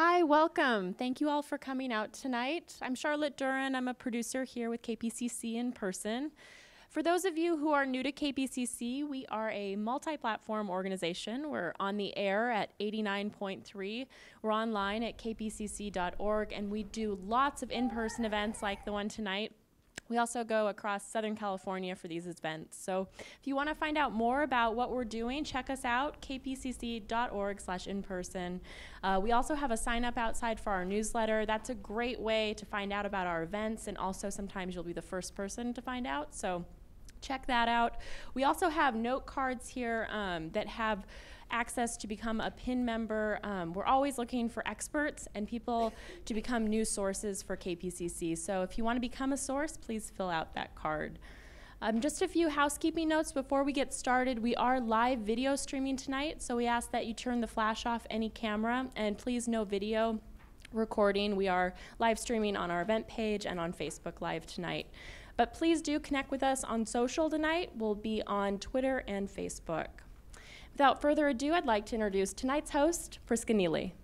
Hi, welcome. Thank you all for coming out tonight. I'm Charlotte Duran. I'm a producer here with KPCC in person. For those of you who are new to KPCC, we are a multi-platform organization. We're on the air at 89.3. We're online at kpcc.org, and we do lots of in-person events like the one tonight. We also go across Southern California for these events. So if you want to find out more about what we're doing, check us out, kpcc.org/inperson. We also have a sign up outside for our newsletter. That's a great way to find out about our events, and also sometimes you'll be the first person to find out. So check that out. We also have note cards here that have access to become a PIN member. We're always looking for experts and people to become new sources for KPCC. So if you want to become a source, please fill out that card. Just a few housekeeping notes before we get started. We are live video streaming tonight, so we ask that you turn the flash off any camera, and please no video recording. We are live streaming on our event page and on Facebook Live tonight. But please do connect with us on social tonight. We'll be on Twitter and Facebook. Without further ado, I'd like to introduce tonight's host, Priska Neely.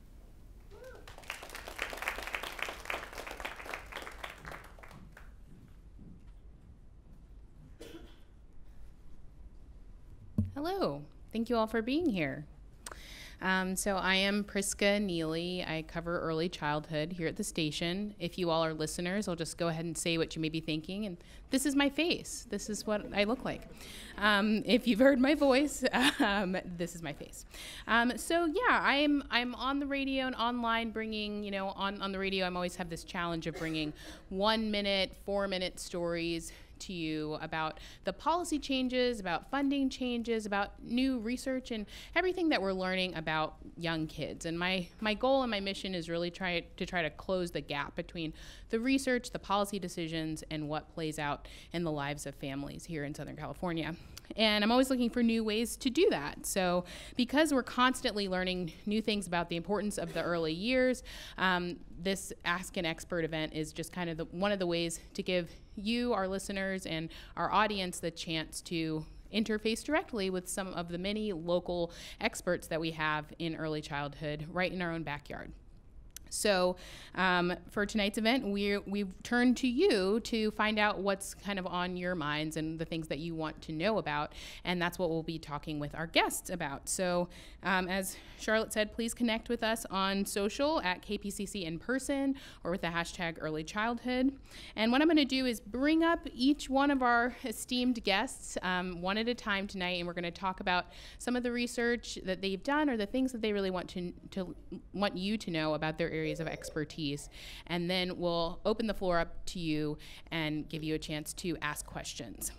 Hello, thank you all for being here. So I am Priska Neely. I cover early childhood here at the station. If you all are listeners, I'll just go ahead and say what you may be thinking. And this is my face. This is what I look like. If you've heard my voice, this is my face. So yeah, I'm on the radio and online bringing, on the radio, I always have this challenge of bringing 1 minute, 4 minute stories to you about the policy changes, about funding changes, about new research, and everything that we're learning about young kids. And my goal and my mission is really try to close the gap between the research, the policy decisions, and what plays out in the lives of families here in Southern California. And I'm always looking for new ways to do that. So because we're constantly learning new things about the importance of the early years, this Ask an Expert event is just kind of one of the ways to give you, our listeners, and our audience the chance to interface directly with some of the many local experts that we have in early childhood right in our own backyard. So for tonight's event, we've turned to you to find out what's kind of on your minds and the things that you want to know about, and that's what we'll be talking with our guests about. So as Charlotte said, please connect with us on social at KPCC in person or with the hashtag early childhood. And what I'm going to do is bring up each one of our esteemed guests one at a time tonight, and we're going to talk about some of the research that they've done or the things that they really want you to know about their areas of expertise, and then we'll open the floor up to you and give you a chance to ask questions.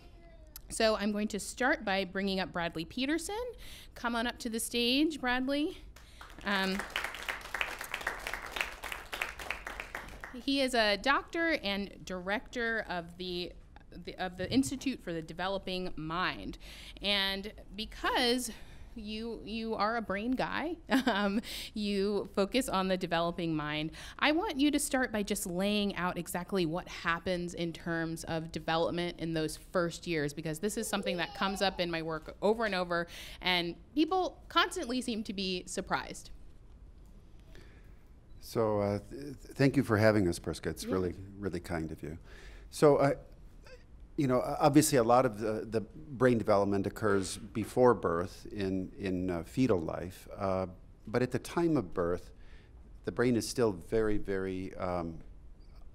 So I'm going to start by bringing up Bradley Peterson. Come on up to the stage, Bradley. He is a doctor and director of the Institute for the Developing Mind, and because you are a brain guy, you focus on the developing mind, I want you to start by just laying out exactly what happens in terms of development in those first years, because this is something that comes up in my work over and over, and people constantly seem to be surprised. So thank you for having us, Priska. It's really, really kind of you. So obviously a lot of the brain development occurs before birth in fetal life, but at the time of birth, the brain is still very, very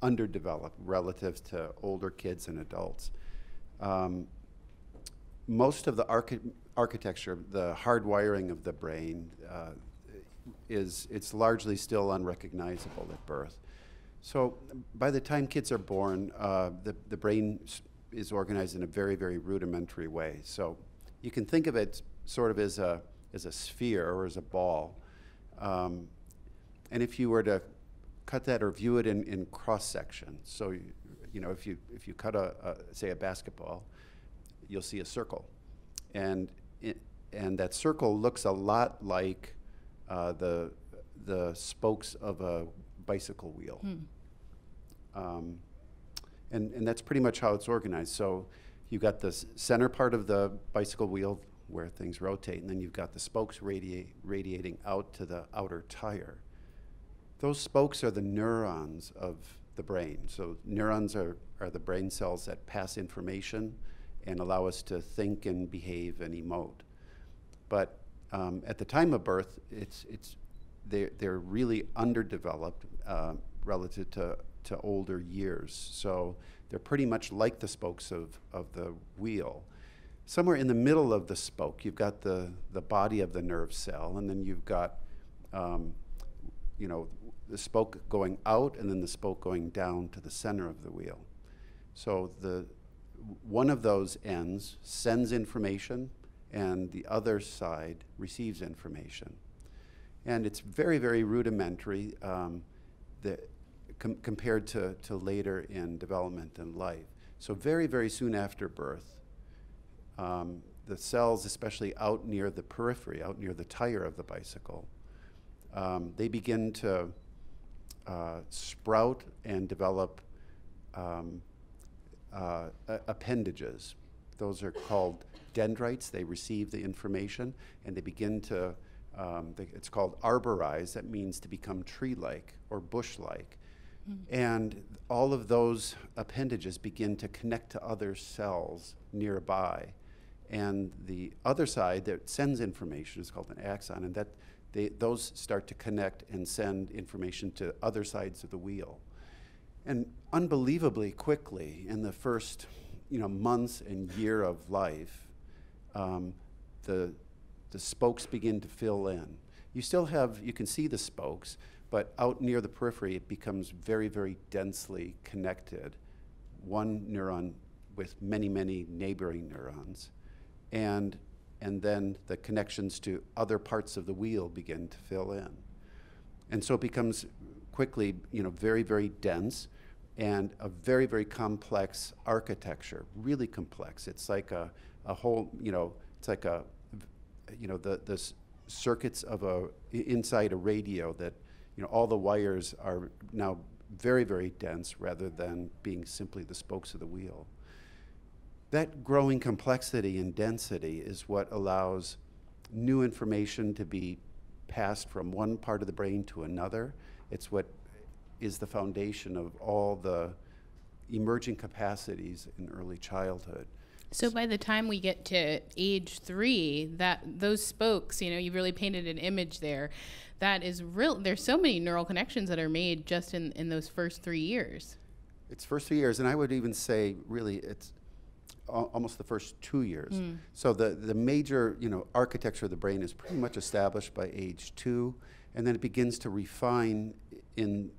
underdeveloped relative to older kids and adults. Most of the architecture, the hardwiring of the brain, it's largely still unrecognizable at birth. So by the time kids are born, the brain is organized in a very, very rudimentary way. So you can think of it sort of as a sphere or as a ball. And if you were to cut that or view it in cross section, so if you cut say a basketball, you'll see a circle, and that circle looks a lot like the spokes of a bicycle wheel. And that's pretty much how it's organized. So you've got the center part of the bicycle wheel where things rotate, and then you've got the spokes radiating out to the outer tire. Those spokes are the neurons of the brain. So neurons are the brain cells that pass information and allow us to think and behave and emote. But at the time of birth, they're really underdeveloped relative to older years. So they're pretty much like the spokes of the wheel. Somewhere in the middle of the spoke, you've got the body of the nerve cell, and then you've got the spoke going out and then the spoke going down to the center of the wheel. So one of those ends sends information and the other side receives information. And it's very, very rudimentary compared to later in development and life. So very, very soon after birth, the cells, especially out near the periphery, out near the tire of the bicycle, they begin to sprout and develop appendages. Those are called dendrites. They receive the information and they begin to, it's called arborize. That means to become tree-like or bush-like. And all of those appendages begin to connect to other cells nearby. And the other side that sends information is called an axon, and those start to connect and send information to other sides of the wheel. And unbelievably quickly, in the first months and year of life, the spokes begin to fill in. You can see the spokes, but out near the periphery, it becomes very, very densely connected, one neuron with many, many neighboring neurons. And then the connections to other parts of the wheel begin to fill in. And so it becomes quickly, very, very dense and a very, very complex architecture, really complex. It's like a whole, it's like the circuits of inside a radio that, all the wires are now very, very dense rather than being simply the spokes of the wheel. That growing complexity and density is what allows new information to be passed from one part of the brain to another. It's what is the foundation of all the emerging capacities in early childhood. So by the time we get to age 3, those spokes, you really painted an image there. That is real. There's so many neural connections that are made just in those first 3 years. It's first 3 years, and I would even say really it's almost the first 2 years. So the major architecture of the brain is pretty much established by age 2, and then it begins to refine in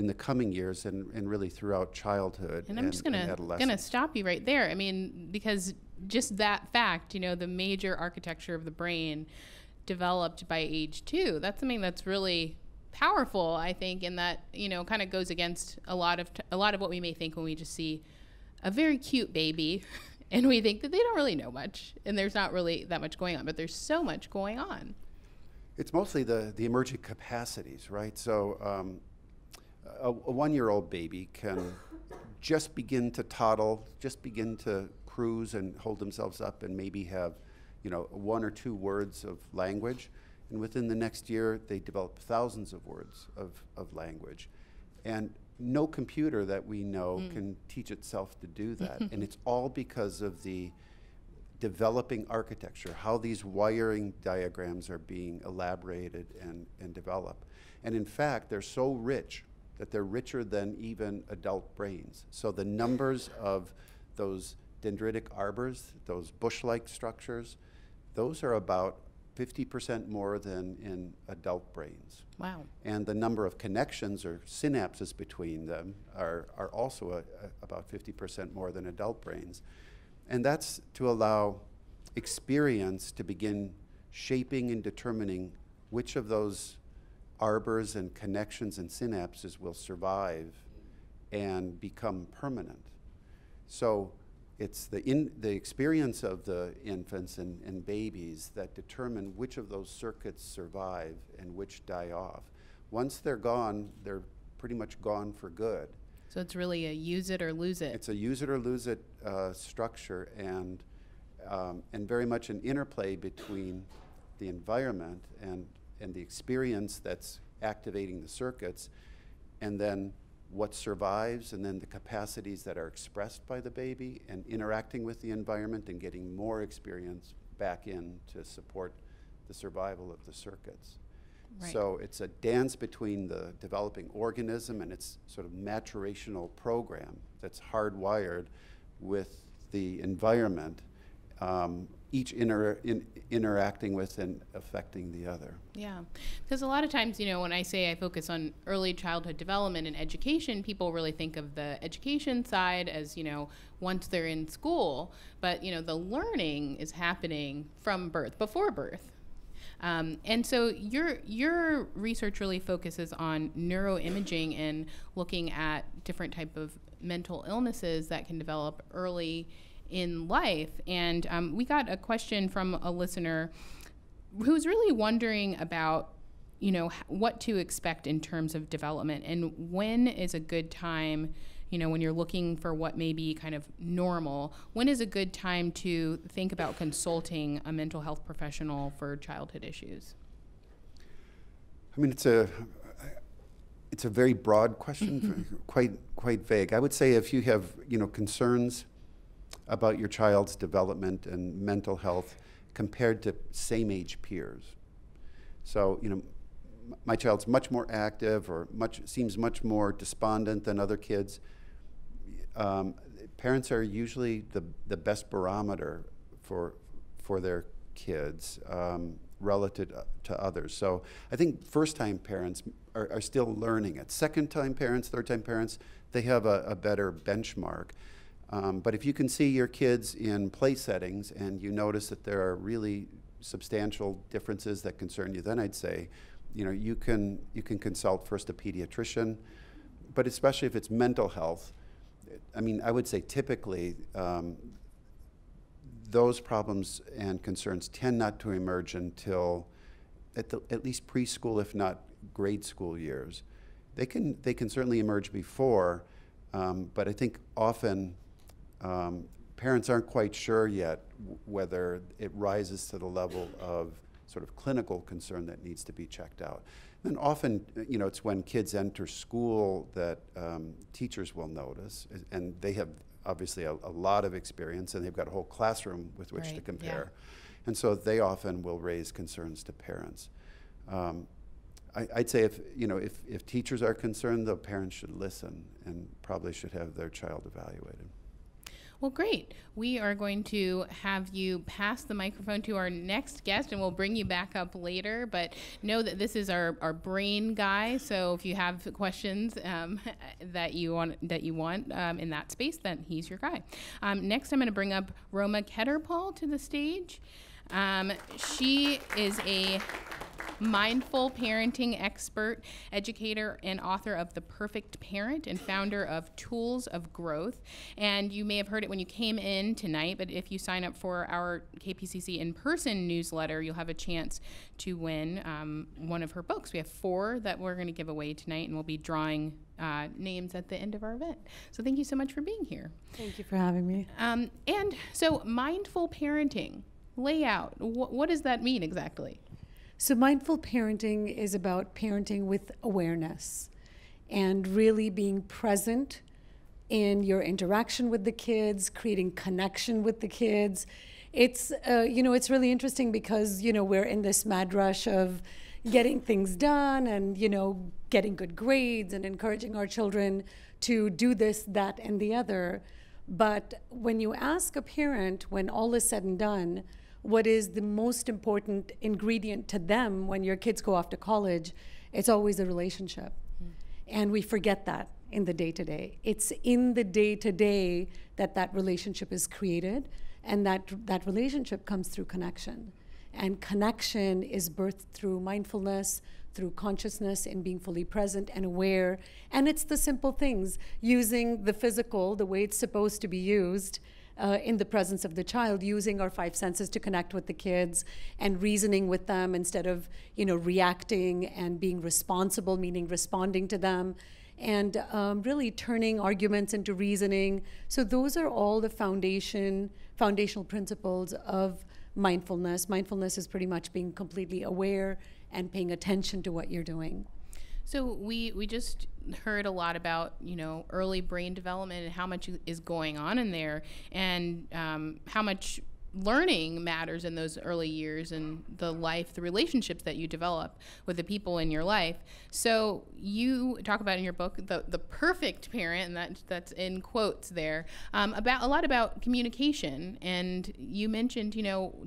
the coming years and really throughout childhood and I'm just gonna stop you right there. I mean, because just that fact, the major architecture of the brain developed by age 2, that's something that's really powerful, I think, and that kind of goes against a lot of what we may think when we just see a very cute baby and we think that they don't really know much and there's not really that much going on, but there's so much going on. It's mostly the emerging capacities, right? So a 1-year-old baby can just begin to toddle, just begin to cruise and hold themselves up and maybe have 1 or 2 words of language. And within the next year, they develop thousands of words of language. And no computer that we know can teach itself to do that. And it's all because of the developing architecture, how these wiring diagrams are being elaborated and developed. And in fact, they're so rich that they're richer than even adult brains. So the numbers of those dendritic arbors, those bush-like structures, those are about 50% more than in adult brains. Wow. And the number of connections or synapses between them are also about 50% more than adult brains. And that's to allow experience to begin shaping and determining which of those arbors and connections and synapses will survive and become permanent. So it's the experience of the infants and babies that determine which of those circuits survive and which die off. Once they're gone, they're pretty much gone for good. So it's really a use it or lose it. It's a use it or lose it structure, and very much an interplay between the environment and the experience that's activating the circuits, and then what survives, and then the capacities that are expressed by the baby, and interacting with the environment and getting more experience back in to support the survival of the circuits. Right. So it's a dance between the developing organism and its sort of maturational program that's hardwired with the environment, each interacting with and affecting the other. Yeah, because a lot of times, when I say I focus on early childhood development and education, people really think of the education side as, once they're in school, but, the learning is happening from birth, before birth. And so your research really focuses on neuroimaging and looking at different type of mental illnesses that can develop early in life. And we got a question from a listener who's really wondering about, what to expect in terms of development, and when is a good time, when you're looking for what may be kind of normal, when is a good time to think about consulting a mental health professional for childhood issues? I mean, it's a very broad question, quite vague. I would say if you have, concerns about your child's development and mental health compared to same age peers. So, my child's much more active or seems much more despondent than other kids. Parents are usually the best barometer for their kids relative to others. So I think first-time parents are still learning it. Second-time parents, third-time parents, they have a better benchmark. But if you can see your kids in play settings and you notice that there are really substantial differences that concern you, then I'd say, you can consult first a pediatrician, but especially if it's mental health. I mean, I would say typically those problems and concerns tend not to emerge until at least preschool, if not grade school years. They can certainly emerge before, but I think often parents aren't quite sure yet whether it rises to the level of sort of clinical concern that needs to be checked out. And often, it's when kids enter school that teachers will notice, and they have obviously a lot of experience, and they've got a whole classroom with which to compare. Yeah. And so they often will raise concerns to parents. I'd say if teachers are concerned, the parents should listen and probably should have their child evaluated. Well, great. We are going to have you pass the microphone to our next guest, and we'll bring you back up later. But know that this is our brain guy. So if you have questions that you want in that space, then he's your guy. Next, I'm going to bring up Roma Ketterpaul to the stage. She is a mindful parenting expert, educator, and author of The Perfect Parent, and founder of Tools of Growth. And you may have heard it when you came in tonight, but if you sign up for our KPCC in-person newsletter, you'll have a chance to win one of her books. We have 4 that we're going to give away tonight, and we'll be drawing names at the end of our event. So thank you so much for being here. Thank you for having me. And so mindful parenting, layout, what does that mean exactly? So mindful parenting is about parenting with awareness and really being present in your interaction with the kids, creating connection with the kids. It's, it's really interesting because, we're in this mad rush of getting things done and, getting good grades and encouraging our children to do this, that, and the other. But when you ask a parent, when all is said and done, what is the most important ingredient to them when your kids go off to college, it's always a relationship. And we forget that in the day-to-day. It's in the day-to-day that relationship is created, and that relationship comes through connection. And connection is birthed through mindfulness, through consciousness, and being fully present and aware. And it's the simple things, using the physical the way it's supposed to be used, in the presence of the child, using our 5 senses to connect with the kids and reasoning with them instead of, reacting, and being responsible, meaning responding to them, and really turning arguments into reasoning. So those are all the foundational principles of mindfulness. Mindfulness is pretty much being completely aware and paying attention to what you're doing. So we just heard a lot about, early brain development and how much is going on in there, and how much learning matters in those early years, and the relationships that you develop with the people in your life. So you talk about in your book the perfect parent, and that's in quotes there, about a lot about communication. And you mentioned,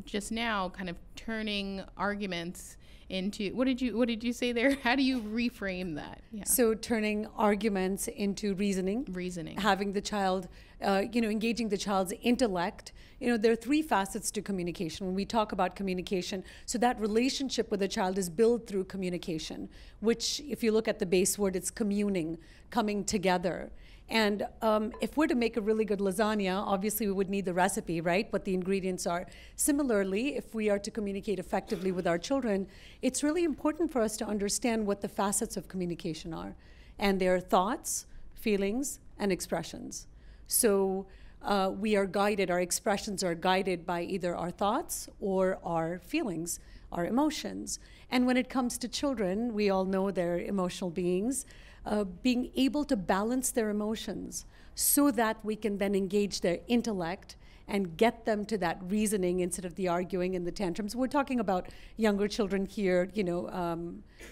just now, kind of turning arguments into, what did you say there? How do you reframe that? Yeah. So turning arguments into reasoning, having the child, engaging the child's intellect. There are three facets to communication. When we talk about communication, so that relationship with the child is built through communication, which, if you look at the base word, it's communing, coming together. And if we're to make a really good lasagna, obviously we would need the recipe, right? What the ingredients are. Similarly, if we are to communicate effectively with our children, it's really important for us to understand what the facets of communication are. And they are thoughts, feelings, and expressions. So we are guided, our expressions are guided by either our thoughts or our feelings, our emotions. And when it comes to children, we all know they're emotional beings. Being able to balance their emotions so that we can then engage their intellect and get them to that reasoning instead of the arguing and the tantrums. We're talking about younger children here,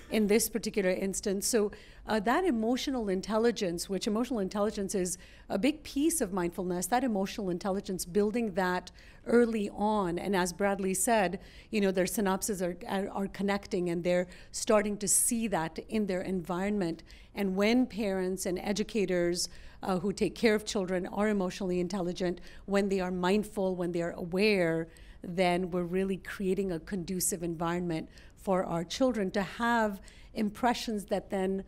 in this particular instance. So that emotional intelligence, which emotional intelligence is a big piece of mindfulness, that emotional intelligence, building that early on. And as Bradley said, their synapses are connecting, and they're starting to see that in their environment. And when parents and educators who take care of children are emotionally intelligent, when they are mindful, when they are aware, then we're really creating a conducive environment for our children to have impressions that then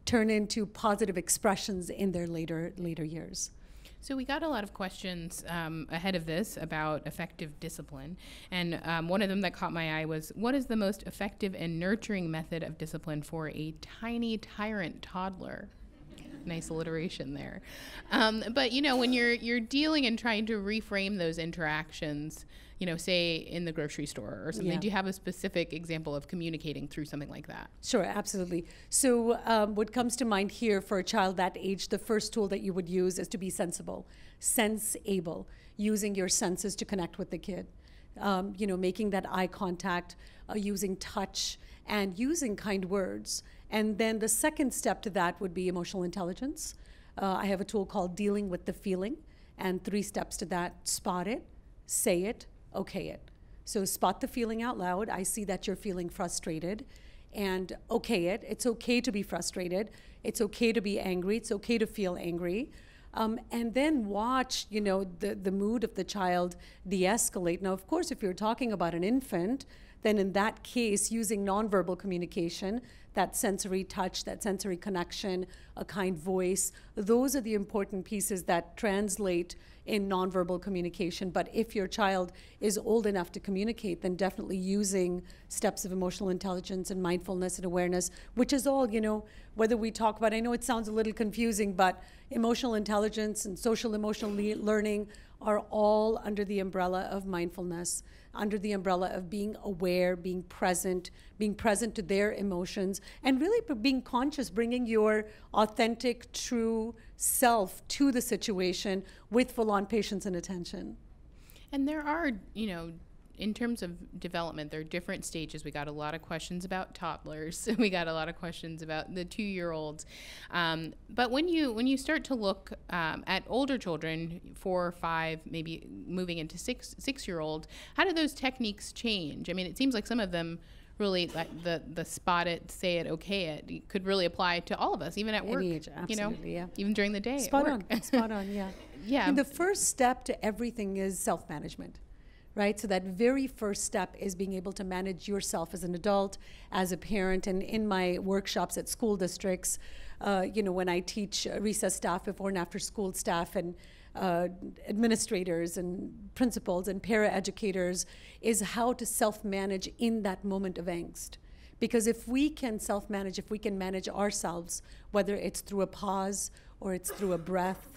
turn into positive expressions in their later years. So we got a lot of questions ahead of this about effective discipline. And one of them that caught my eye was, what is the most effective and nurturing method of discipline for a tiny tyrant toddler? Nice alliteration there. But when you're dealing and trying to reframe those interactions, say in the grocery store or something, do you have a specific example of communicating through something like that? Sure, absolutely. So what comes to mind here for a child that age, the first tool that you would use is to be sensible, sense-able, using your senses to connect with the kid. Making that eye contact, using touch, and using kind words. And then the second step to that would be emotional intelligence. I have a tool called Dealing with the Feeling, and 3 steps to that: spot it, say it, okay it. So spot the feeling out loud. I see that you're feeling frustrated, and okay it. It's okay to be frustrated. It's okay to be angry. It's okay to feel angry. And then watch, the mood of the child de-escalate. Now, of course, if you're talking about an infant, then in that case, using nonverbal communication, that sensory touch, that sensory connection, a kind voice, those are the important pieces that translate in nonverbal communication. But if your child is old enough to communicate, then definitely using steps of emotional intelligence and mindfulness and awareness, which is all, whether we talk about, I know it sounds a little confusing, but emotional intelligence and social emotional learning are all under the umbrella of mindfulness, under the umbrella of being aware, being present to their emotions, and really being conscious, bringing your authentic, true self to the situation with full-on patience and attention. And there are, in terms of development, there are different stages. We got a lot of questions about toddlers. We got a lot of questions about the 2-year-olds. But when you start to look at older children, 4 or 5, maybe moving into 6-year-old, how do those techniques change? I mean, it seems like some of them really, like the spot it, say it, okay it, could really apply to all of us, even at work. Any age, absolutely, yeah. Even during the day. Spot on, yeah. Yeah. And the first step to everything is self-management. Right? So that very first step is being able to manage yourself as an adult, as a parent. And in my workshops at school districts, when I teach recess staff before and after school staff and administrators and principals and para-educators, is how to self-manage in that moment of angst. Because if we can self-manage, if we can manage ourselves, whether it's through a pause or it's through a breath,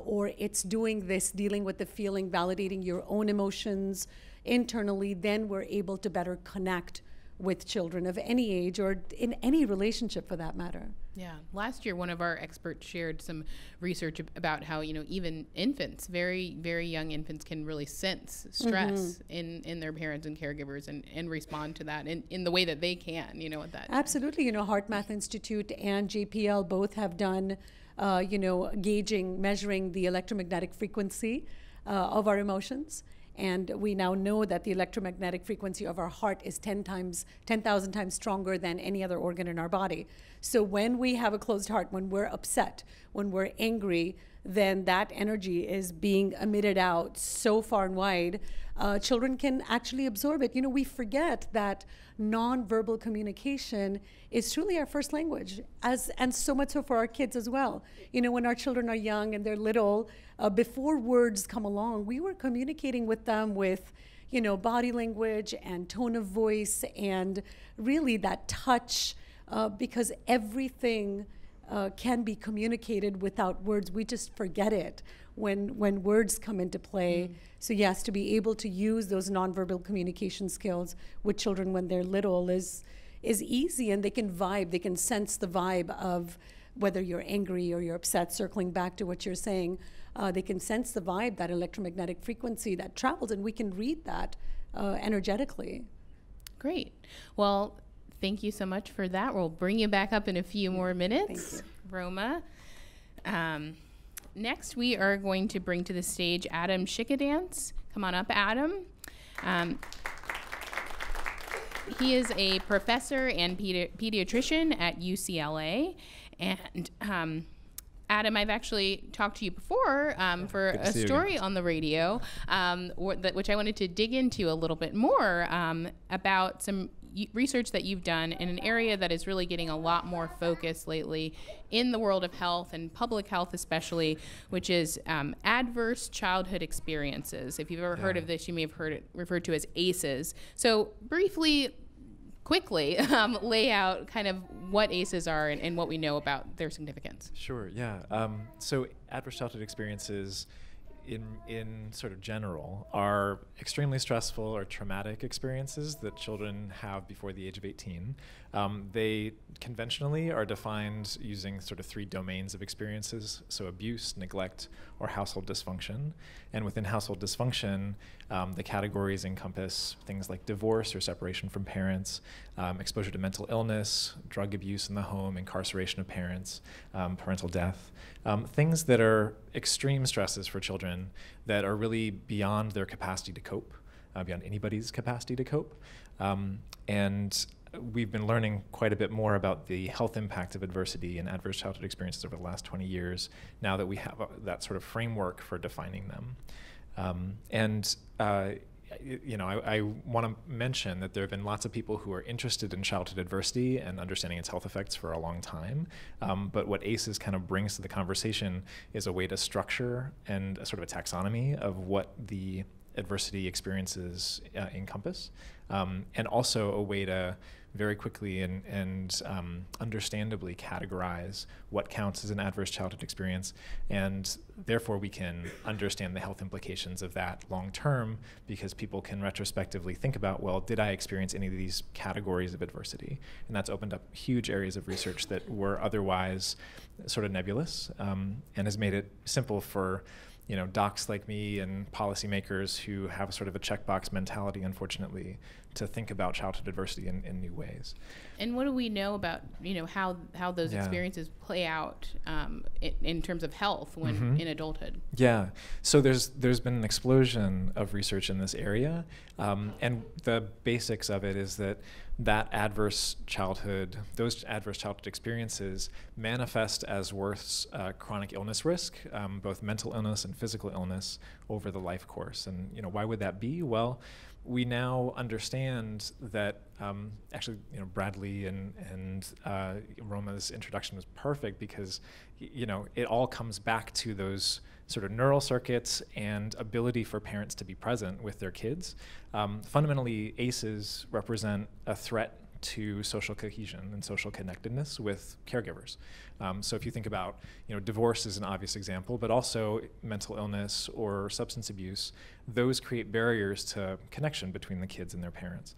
or it's doing this, dealing with the feeling, validating your own emotions internally, then we're able to better connect with children of any age or in any relationship for that matter. Yeah. Last year, one of our experts shared some research about how, even infants, very, very young infants, can really sense stress in their parents and caregivers and respond to that in the way that they can, at that time. Absolutely. Heart Math Institute and JPL both have done, measuring the electromagnetic frequency of our emotions. And we now know that the electromagnetic frequency of our heart is 10,000 times stronger than any other organ in our body. So when we have a closed heart, when we're upset, when we're angry, then that energy is being emitted out so far and wide. Children can actually absorb it. We forget that nonverbal communication is truly our first language, and so much so for our kids as well. When our children are young and they're little, before words come along, we were communicating with them with, body language and tone of voice and really that touch, because everything can be communicated without words. We just forget it when words come into play. So yes, to be able to use those nonverbal communication skills with children when they're little is easy, and they can vibe. They can sense the vibe of whether you're angry or you're upset. Circling back to what you're saying, they can sense the vibe, that electromagnetic frequency that travels, and we can read that energetically. Great. Well, thank you so much for that. We'll bring you back up in a few more minutes. Thank you. Roma. Next, we are going to bring to the stage Adam Shikadance. Come on up, Adam. He is a professor and pediatrician at UCLA. And Adam, I've actually talked to you before for a story on the radio, which I wanted to dig into a little bit more about some research that you've done in an area that is really getting a lot more focus lately in the world of health and public health especially, which is adverse childhood experiences. If you've ever heard of this, you may have heard it referred to as ACEs. So quickly lay out kind of what ACEs are and what we know about their significance. Sure, yeah. So adverse childhood experiences in sort of general are extremely stressful or traumatic experiences that children have before the age of 18. They conventionally are defined using sort of 3 domains of experiences, so abuse, neglect, or household dysfunction. And within household dysfunction, the categories encompass things like divorce or separation from parents, exposure to mental illness, drug abuse in the home, incarceration of parents, parental death, things that are extreme stresses for children that are really beyond their capacity to cope, beyond anybody's capacity to cope. And we've been learning quite a bit more about the health impact of adversity and adverse childhood experiences over the last 20 years, now that we have that sort of framework for defining them. I want to mention that there have been lots of people who are interested in childhood adversity and understanding its health effects for a long time. But what ACEs kind of brings to the conversation is a way to structure and a sort of a taxonomy of what the adversity experiences encompass, and also a way to very quickly and understandably categorize what counts as an adverse childhood experience, and therefore we can understand the health implications of that long term, because people can retrospectively think about, well, did I experience any of these categories of adversity? And that's opened up huge areas of research that were otherwise sort of nebulous, and has made it simple for docs like me and policymakers who have sort of a checkbox mentality, unfortunately, to think about childhood adversity in new ways. And what do we know about, how those experiences play out in terms of health when in adulthood? Yeah. So there's been an explosion of research in this area, and the basics of it is that those adverse childhood experiences manifest as worse chronic illness risk, both mental illness and physical illness over the life course. And why would that be? Well, we now understand that actually, Bradley and Roma's introduction was perfect, because it all comes back to those sort of neural circuits and ability for parents to be present with their kids. Fundamentally, ACEs represent a threat to social cohesion and social connectedness with caregivers. So if you think about, divorce is an obvious example, but also mental illness or substance abuse, those create barriers to connection between the kids and their parents.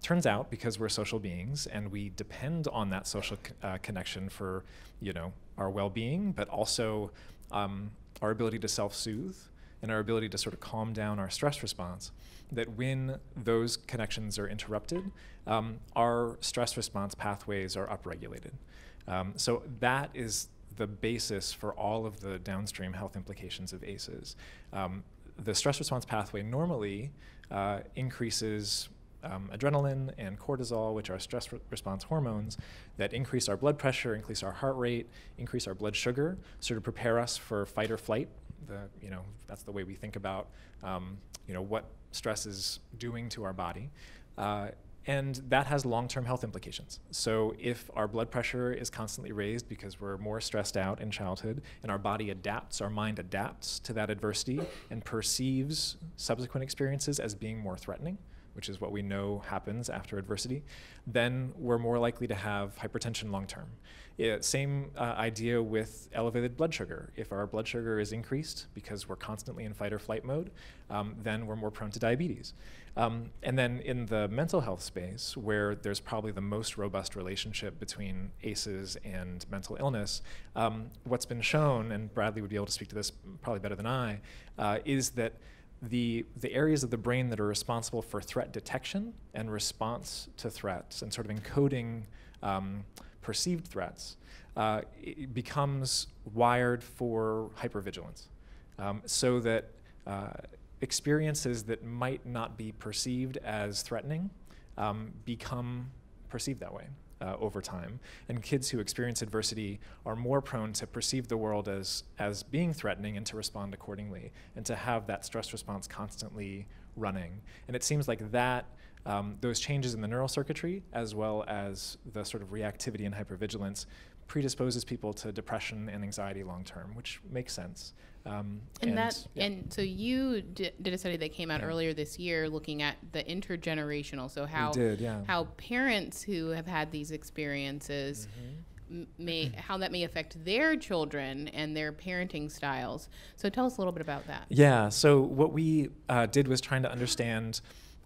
Turns out, because we're social beings and we depend on that social connection for, our well-being, but also our ability to self-soothe and our ability to sort of calm down our stress response, that when those connections are interrupted, our stress response pathways are upregulated. So that is the basis for all of the downstream health implications of ACEs. The stress response pathway normally increases adrenaline and cortisol, which are stress response hormones that increase our blood pressure, increase our heart rate, increase our blood sugar, sort of prepare us for fight or flight. That's the way we think about what stress is doing to our body. And that has long-term health implications. So if our blood pressure is constantly raised because we're more stressed out in childhood and our body adapts, our mind adapts to that adversity and perceives subsequent experiences as being more threatening, which is what we know happens after adversity, then we're more likely to have hypertension long-term. Same idea with elevated blood sugar. If our blood sugar is increased because we're constantly in fight or flight mode, then we're more prone to diabetes. And then in the mental health space, where there's probably the most robust relationship between ACEs and mental illness, what's been shown, and Bradley would be able to speak to this probably better than I, is that the areas of the brain that are responsible for threat detection and response to threats and sort of encoding perceived threats it becomes wired for hypervigilance, so that experiences that might not be perceived as threatening become perceived that way over time. And kids who experience adversity are more prone to perceive the world as being threatening and to respond accordingly and to have that stress response constantly running. And it seems like that those changes in the neural circuitry, as well as the sort of reactivity and hypervigilance, predisposes people to depression and anxiety long term, which makes sense. And so you did a study that came out earlier this year looking at the intergenerational, so how parents who have had these experiences how that may affect their children and their parenting styles. So tell us a little bit about that. Yeah, so what we did was trying to understand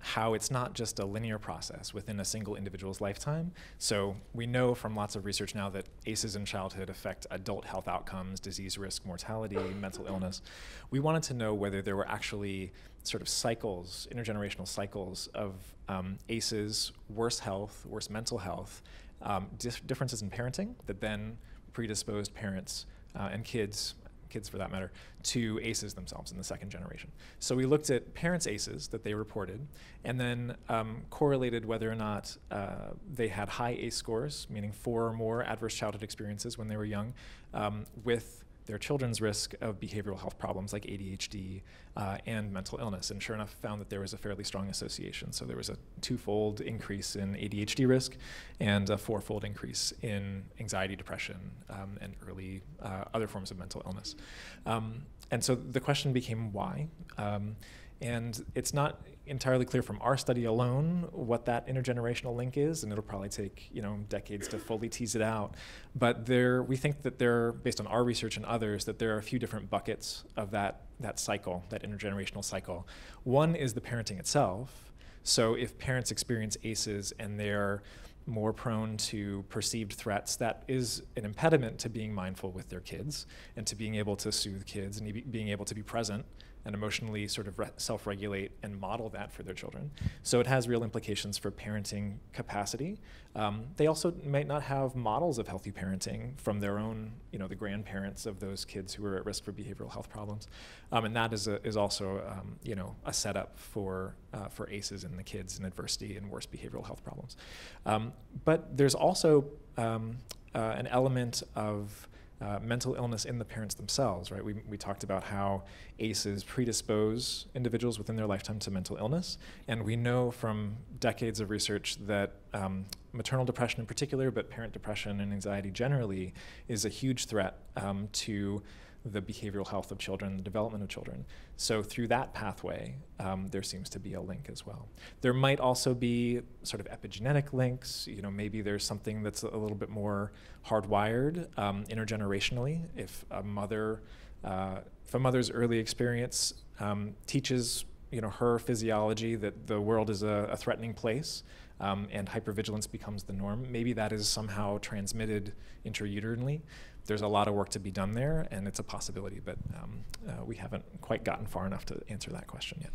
how it's not just a linear process within a single individual's lifetime. So we know from lots of research now that ACEs in childhood affect adult health outcomes, disease risk, mortality, mental illness. We wanted to know whether there were actually sort of cycles, intergenerational cycles of ACEs, worse health, worse mental health, differences in parenting that then predisposed parents and kids for that matter, to ACEs themselves in the second generation. So we looked at parents' ACEs that they reported and then correlated whether or not they had high ACE scores, meaning 4 or more adverse childhood experiences when they were young, with their children's risk of behavioral health problems like ADHD and mental illness. And sure enough, found that there was a fairly strong association. So there was a 2-fold increase in ADHD risk and a 4-fold increase in anxiety, depression, and early other forms of mental illness. And so the question became why? And it's not entirely clear from our study alone what that intergenerational link is, and it'll probably take decades to fully tease it out. But we think that based on our research and others, that there are a few different buckets of that cycle, that intergenerational cycle. One is the parenting itself. So if parents experience ACEs and they're more prone to perceived threats, that is an impediment to being mindful with their kids and to being able to soothe kids and being able to be present and emotionally sort of self-regulate and model that for their children. So it has real implications for parenting capacity. They also might not have models of healthy parenting from their own, the grandparents of those kids who are at risk for behavioral health problems. And that is also, a setup for ACEs in the kids in adversity and worse behavioral health problems. But there's also an element of mental illness in the parents themselves, right? We talked about how ACEs predispose individuals within their lifetime to mental illness, and we know from decades of research that maternal depression in particular, but parent depression and anxiety generally, is a huge threat to the behavioral health of children, the development of children. So through that pathway, there seems to be a link as well. There might also be sort of epigenetic links. Maybe there's something that's a little bit more hardwired intergenerationally. If a mother's early experience teaches her physiology, that the world is a threatening place, and hypervigilance becomes the norm. Maybe that is somehow transmitted intrauterine. There's a lot of work to be done there, and it's a possibility, but we haven't quite gotten far enough to answer that question yet.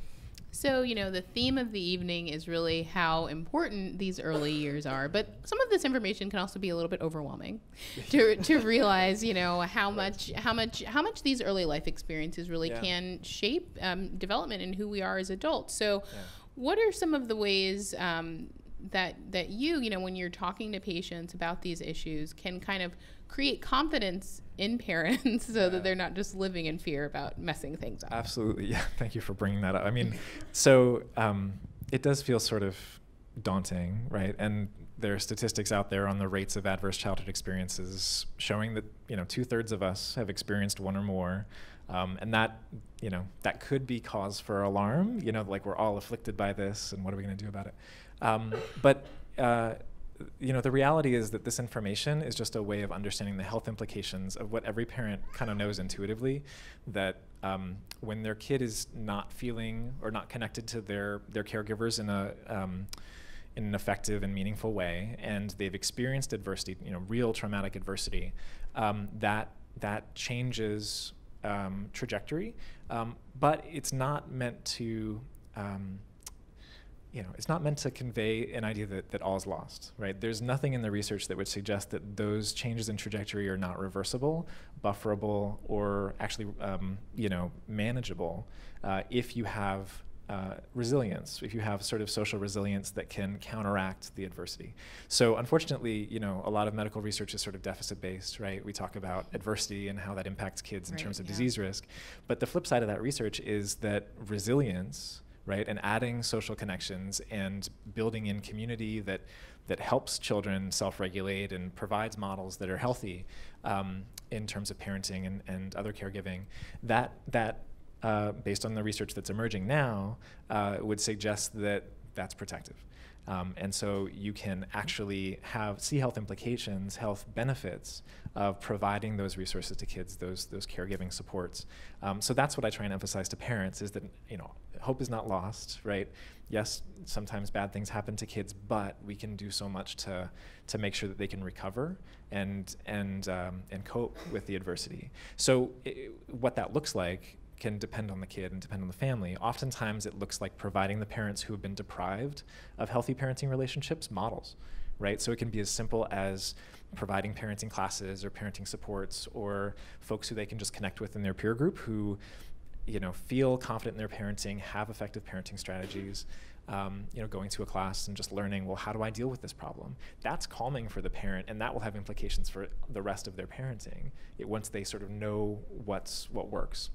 So, the theme of the evening is really how important these early years are, but some of this information can also be a little bit overwhelming to realize, how much these early life experiences really can shape development in who we are as adults. So, what are some of the ways that you, when you're talking to patients about these issues, can kind of create confidence in parents so that they're not just living in fear about messing things up? Absolutely. Yeah. Thank you for bringing that up. I mean, so it does feel sort of daunting, right? And there are statistics out there on the rates of adverse childhood experiences showing that, 2/3 of us have experienced one or more. And that, that could be cause for alarm, like we're all afflicted by this and what are we going to do about it? But the reality is that this information is just a way of understanding the health implications of what every parent kind of knows intuitively, that when their kid is not feeling or not connected to their caregivers in an effective and meaningful way, and they've experienced adversity, real traumatic adversity, that changes trajectory, but it's not meant to it's not meant to convey an idea that all is lost, right? There's nothing in the research that would suggest that those changes in trajectory are not reversible, bufferable, or actually, manageable if you have resilience, if you have sort of social resilience that can counteract the adversity. So unfortunately, a lot of medical research is sort of deficit-based, right? We talk about adversity and how that impacts kids in terms of disease risk. But the flip side of that research is that resilience, right, and adding social connections and building in community that helps children self-regulate and provides models that are healthy in terms of parenting and other caregiving, that based on the research that's emerging now, would suggest that that's protective. And so you can actually see health implications, health benefits of providing those resources to kids, those caregiving supports. So that's what I try and emphasize to parents, is that hope is not lost, right? Yes, sometimes bad things happen to kids, but we can do so much to make sure that they can recover and cope with the adversity. So what that looks like can depend on the kid and depend on the family. Oftentimes it looks like providing the parents who have been deprived of healthy parenting relationships models, right? So it can be as simple as providing parenting classes or parenting supports, or folks who they can just connect with in their peer group who feel confident in their parenting, have effective parenting strategies, going to a class and just learning, well, how do I deal with this problem? That's calming for the parent, and that will have implications for the rest of their parenting once they sort of know what works.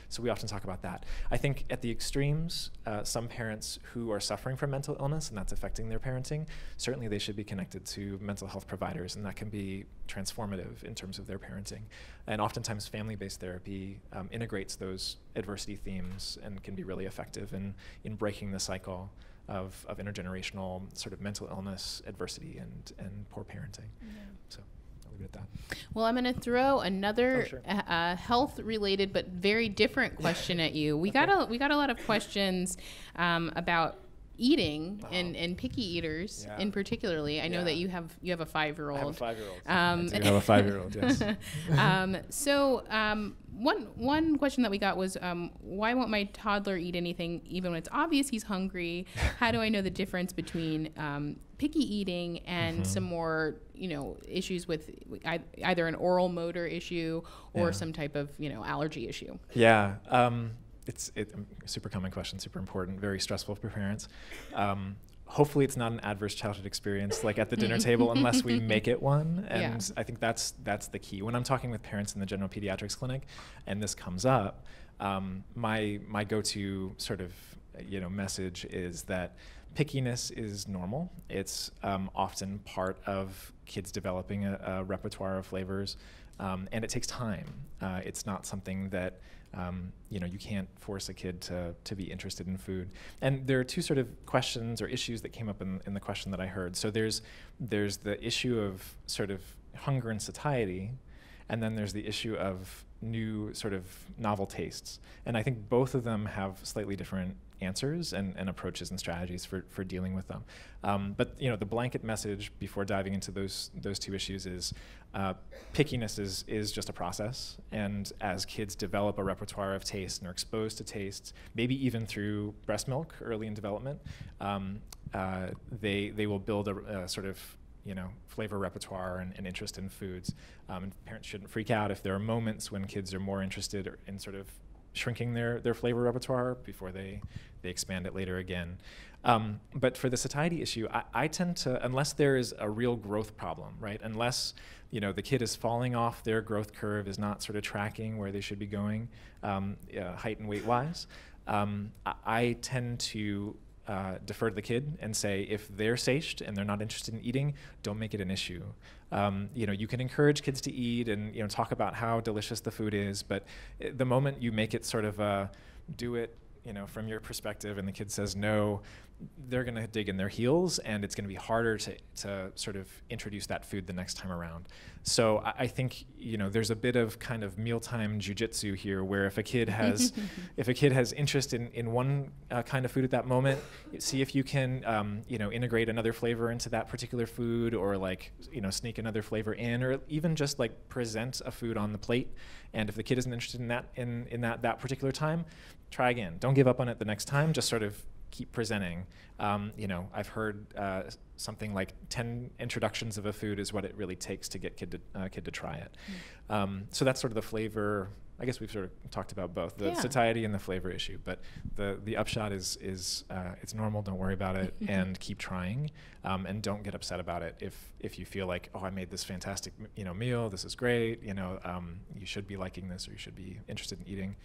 So we often talk about that. I think at the extremes, some parents who are suffering from mental illness and that's affecting their parenting, certainly they should be connected to mental health providers, and that can be transformative in terms of their parenting. And oftentimes family-based therapy integrates those adversity themes and can be really effective in breaking the cycle of intergenerational sort of mental illness, adversity, and poor parenting. Yeah. So I'll leave it at that. Well, I'm going to throw another health-related but very different question at you. We got a lot of questions about eating and picky eaters in particularly. I know that you have a 5-year-old. I have a 5-year-old. I do have a 5-year-old, yes. So one question that we got was, why won't my toddler eat anything even when it's obvious he's hungry? How do I know the difference between picky eating and some more, issues with either an oral motor issue or some type of, allergy issue? Yeah. It's a super common question, super important, very stressful for parents. Hopefully it's not an adverse childhood experience like at the dinner table unless we make it one. And I think that's the key. When I'm talking with parents in the general pediatrics clinic and this comes up, my go-to sort of message is that pickiness is normal. It's often part of kids developing a repertoire of flavors, and it takes time. It's not something that you can't force a kid to be interested in food. And there are two sort of questions or issues that came up in the question that I heard. So there's the issue of sort of hunger and satiety, and then there's the issue of new sort of novel tastes. And I think both of them have slightly different answers and approaches and strategies for dealing with them. But you know, the blanket message before diving into those two issues is pickiness is just a process. And as kids develop a repertoire of taste and are exposed to tastes, maybe even through breast milk early in development, they will build a sort of, you know, flavor repertoire and interest in foods. And parents shouldn't freak out if there are moments when kids are more interested in sort of shrinking their flavor repertoire before they expand it later again. But for the satiety issue, I tend to, unless there is a real growth problem, right? Unless, you know, the kid is falling off their growth curve, is not sort of tracking where they should be going, height and weight wise, I tend to defer to the kid and say, if they're satiated and they're not interested in eating, don't make it an issue. You know, you can encourage kids to eat and, you know, talk about how delicious the food is, but the moment you make it sort of do it, you know, from your perspective, and the kid says no, they're going to dig in their heels, and it's going to be harder to sort of introduce that food the next time around. So I think, you know, there's a bit of kind of mealtime jujitsu here, where if a kid has interest in one kind of food at that moment, see if you can, you know, integrate another flavor into that particular food, or like, you know, sneak another flavor in, or even just like present a food on the plate. And if the kid isn't interested in that in that particular time, try again. Don't give up on it the next time. Just sort of keep presenting. You know, I've heard something like 10 introductions of a food is what it really takes to get kid to try it. So that's sort of the flavor. I guess we've sort of talked about both the satiety and the flavor issue, but the upshot is it's normal. Don't worry about it, and keep trying, and don't get upset about it if you feel like, oh, I made this fantastic, you know, meal. This is great. You know, you should be liking this, or you should be interested in eating.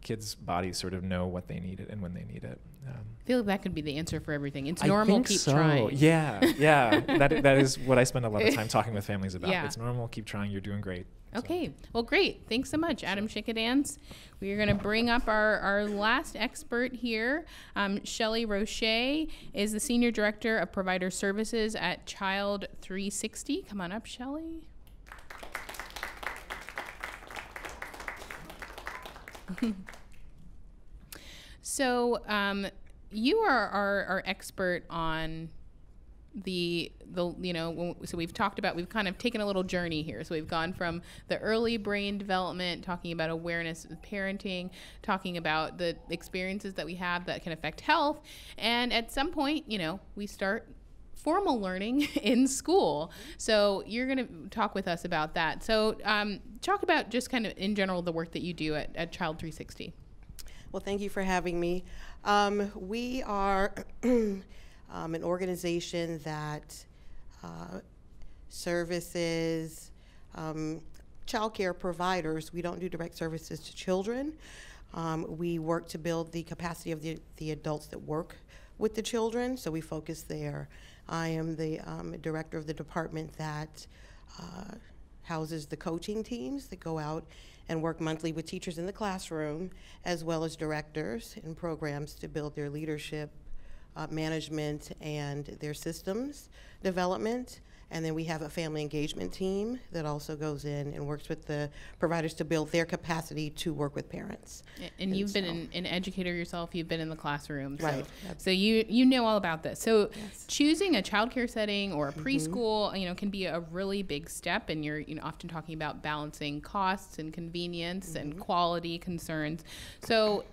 Kids' bodies sort of know what they need it and when they need it. I feel like that could be the answer for everything. It's normal, keep trying. Yeah. That is what I spend a lot of time talking with families about. Yeah. It's normal, keep trying, you're doing great. Okay, so. Well, great. Thanks so much, Adam Chickadance. We are going to bring up our last expert here. Shelley Roche is the Senior Director of Provider Services at Child 360. Come on up, Shelley. So you are our expert on the you know, so we've talked about, we've kind of taken a little journey here. So we've gone from the early brain development, talking about awareness of parenting, talking about the experiences that we have that can affect health, and at some point, you know, we start formal learning in school. So you're going to talk with us about that. So talk about just kind of in general the work that you do at Child 360. Well, thank you for having me. We are an organization that services childcare providers. We don't do direct services to children. We work to build the capacity of the adults that work with the children, so we focus there. I am the director of the department that houses the coaching teams that go out and work monthly with teachers in the classroom, as well as directors in programs to build their leadership, management, and their systems development. And then we have a family engagement team that also goes in and works with the providers to build their capacity to work with parents. And you've been an educator yourself. You've been in the classroom. So, right. So you know all about this. So yes. Choosing a childcare setting or a preschool, you know, can be a really big step. And you're often talking about balancing costs and convenience and quality concerns. So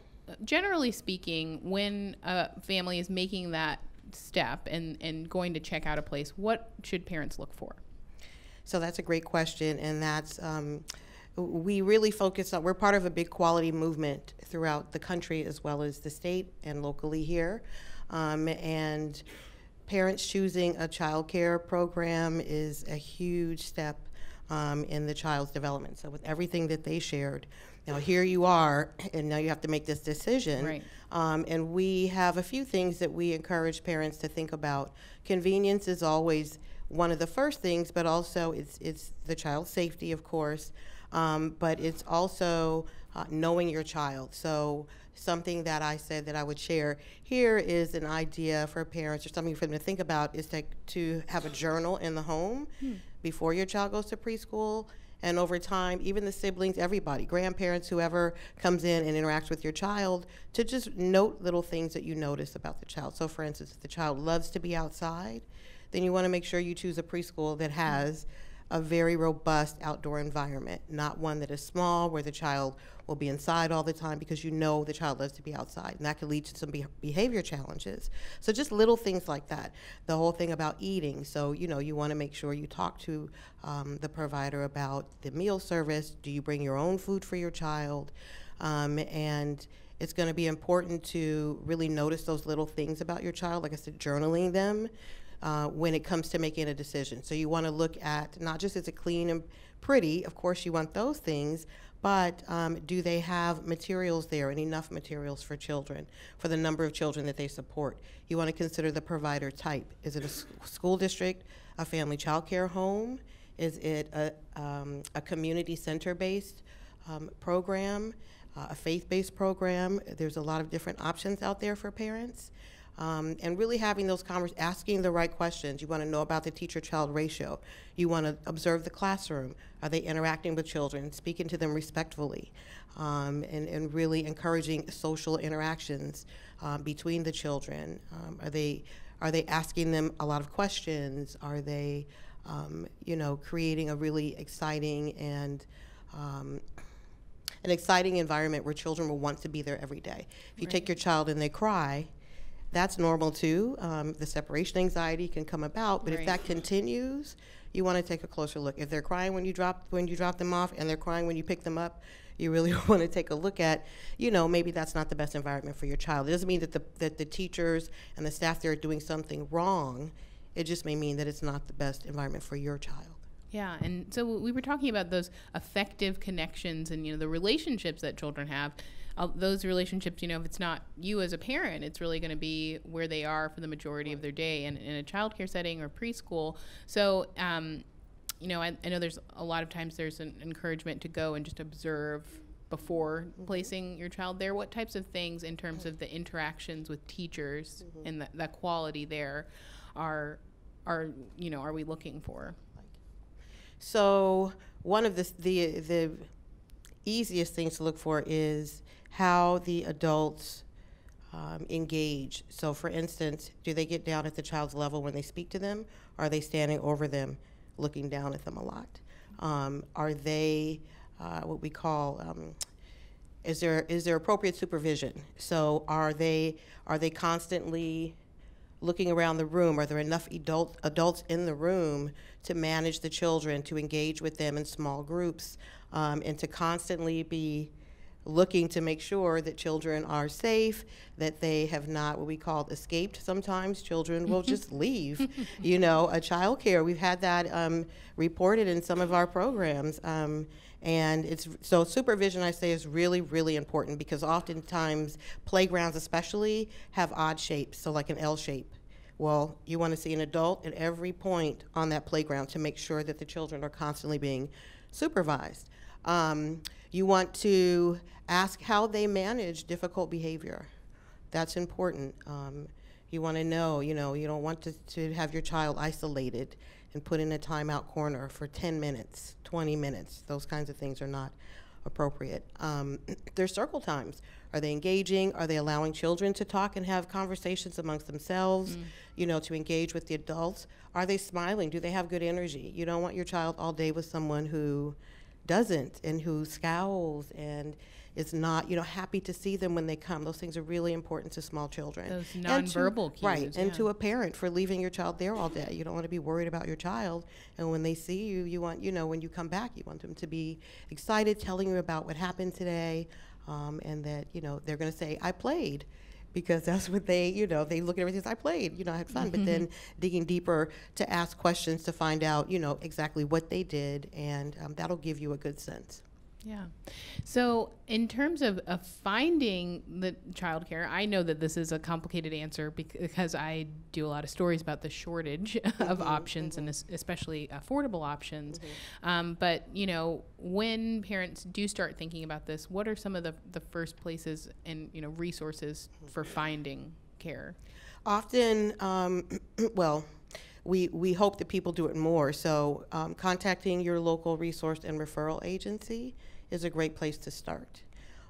generally speaking, when a family is making that step and going to check out a place, what should parents look for? So that's a great question, and that's we really focus on, we're part of a big quality movement throughout the country as well as the state and locally here, and parents choosing a child care program is a huge step in the child's development. So with everything that they shared, now here you are, and now you have to make this decision. Right. And we have a few things that we encourage parents to think about. Convenience is always one of the first things, but also it's the child's safety, of course, but it's also knowing your child. So something that I said that I would share here is an idea for parents, or something for them to think about, is to have a journal in the home before your child goes to preschool, And over time, even the siblings, everybody, grandparents, whoever comes in and interacts with your child, to just note little things that you notice about the child. So for instance, if the child loves to be outside, then you want to make sure you choose a preschool that has a very robust outdoor environment, not one that is small where the child will be inside all the time, because you know the child loves to be outside, and that could lead to some behavior challenges. So just little things like that. The whole thing about eating, so you want to make sure you talk to the provider about the meal service. Do you bring your own food for your child? And it's going to be important to really notice those little things about your child, like I said, journaling them. When it comes to making a decision. So you want to look at not just is it clean and pretty, of course you want those things, but do they have materials there and enough materials for children, for the number of children that they support? You want to consider the provider type. Is it a school district, a family childcare home? Is it a community center-based program, a faith-based program? There's a lot of different options out there for parents. And really having those asking the right questions. You want to know about the teacher-child ratio. You want to observe the classroom. Are they interacting with children, speaking to them respectfully, and really encouraging social interactions between the children? Are they asking them a lot of questions? Are they, creating a really exciting and an exciting environment where children will want to be there every day? If you take your child and they cry, that's normal too. The separation anxiety can come about, but if that continues, you want to take a closer look. If they're crying when you drop them off and they're crying when you pick them up, you really want to take a look at, maybe that's not the best environment for your child. It doesn't mean that the teachers and the staff there are doing something wrong. It just may mean that it's not the best environment for your child. Yeah, and so we were talking about those effective connections and the relationships that children have. Those relationships, if it's not you as a parent, it's really going to be where they are for the majority of their day in a childcare setting or preschool. So, I know there's a lot of times there's an encouragement to go and just observe before placing your child there. What types of things in terms of the interactions with teachers and that quality there are we looking for? So one of the easiest things to look for is how the adults engage. So for instance, do they get down at the child's level when they speak to them? Or are they standing over them, looking down at them a lot? Are they what we call, is there appropriate supervision? So are they constantly looking around the room? Are there enough adults in the room to manage the children, to engage with them in small groups, and to constantly be looking to make sure that children are safe, that they have not what we call escaped. Sometimes children will just leave, a child care. We've had that reported in some of our programs. And so supervision, I say, is really, really important, because oftentimes playgrounds especially have odd shapes, so like an L shape. Well, you want to see an adult at every point on that playground to make sure that the children are constantly being supervised. You want to ask how they manage difficult behavior. That's important. You want to know, you don't want to have your child isolated and put in a timeout corner for 10 minutes, 20 minutes. Those kinds of things are not appropriate. There's circle times. Are they engaging? Are they allowing children to talk and have conversations amongst themselves, to engage with the adults? Are they smiling? Do they have good energy? You don't want your child all day with someone who doesn't, and who scowls and is not, happy to see them when they come. Those things are really important to small children. Those nonverbal cues. Right, and to a parent for leaving your child there all day. You don't want to be worried about your child, and when they see you, you want, when you come back, you want them to be excited, telling you about what happened today, and that, they're going to say, I played. Because that's what they look at everything as I played, I had fun. But then digging deeper to ask questions to find out, exactly what they did, and that'll give you a good sense. Yeah. So in terms of finding the childcare, I know that this is a complicated answer because I do a lot of stories about the shortage of options and especially affordable options. But, when parents do start thinking about this, what are some of the first places and, we hope that people do it more. So contacting your local resource and referral agency is a great place to start.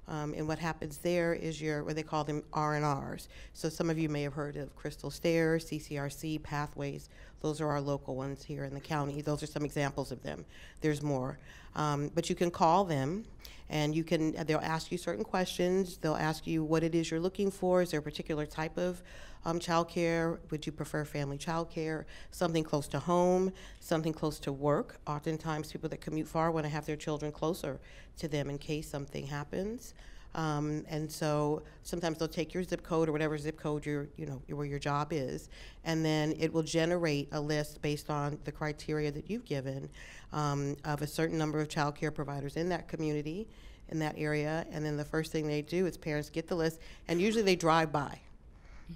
And what happens there is what they call them R&Rs. So some of you may have heard of Crystal Stairs, CCRC, Pathways. Those are our local ones here in the county. Those are some examples of them. There's more. But you can call them, and they'll ask you certain questions. They'll ask you what it is you're looking for. Is there a particular type of child care? Would you prefer family child care? Something close to home, something close to work. Oftentimes people that commute far want to have their children closer to them in case something happens. And so sometimes they'll take your zip code or whatever zip code where your job is, and then it will generate a list based on the criteria that you've given of a certain number of child care providers in that community, in that area. And then the first thing they do is parents get the list, and usually they drive by.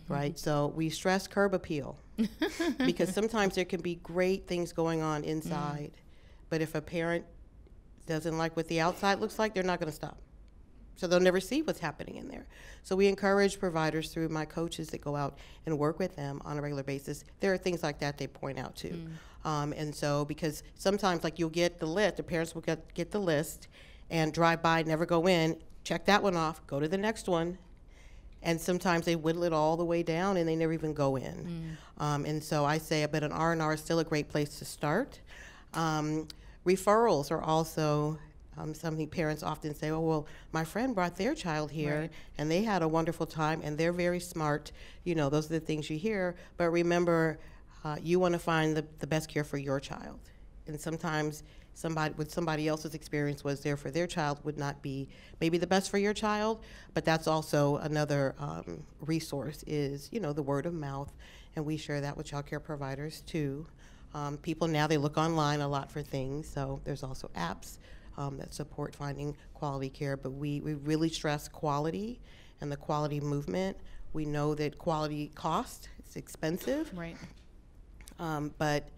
Right, so we stress curb appeal because sometimes there can be great things going on inside, but if a parent doesn't like what the outside looks like, they're not going to stop. So they'll never see what's happening in there. So we encourage providers through my coaches that go out and work with them on a regular basis. There are things like that they point out too. And so because sometimes like you'll get the list, the parents will get the list and drive by, never go in, check that one off, go to the next one. And sometimes they whittle it all the way down and they never even go in. And so I say, but an R&R is still a great place to start. Referrals are also something parents often say, oh, well, my friend brought their child here and they had a wonderful time and they're very smart. Those are the things you hear. But remember, you want to find the best care for your child. And sometimes what somebody else's experience was there for their child would not be maybe the best for your child, but that's also another resource is, the word of mouth, and we share that with child care providers too. People now, they look online a lot for things, so there's also apps that support finding quality care, but we really stress quality and the quality movement. We know that quality costs, it's expensive. Right. But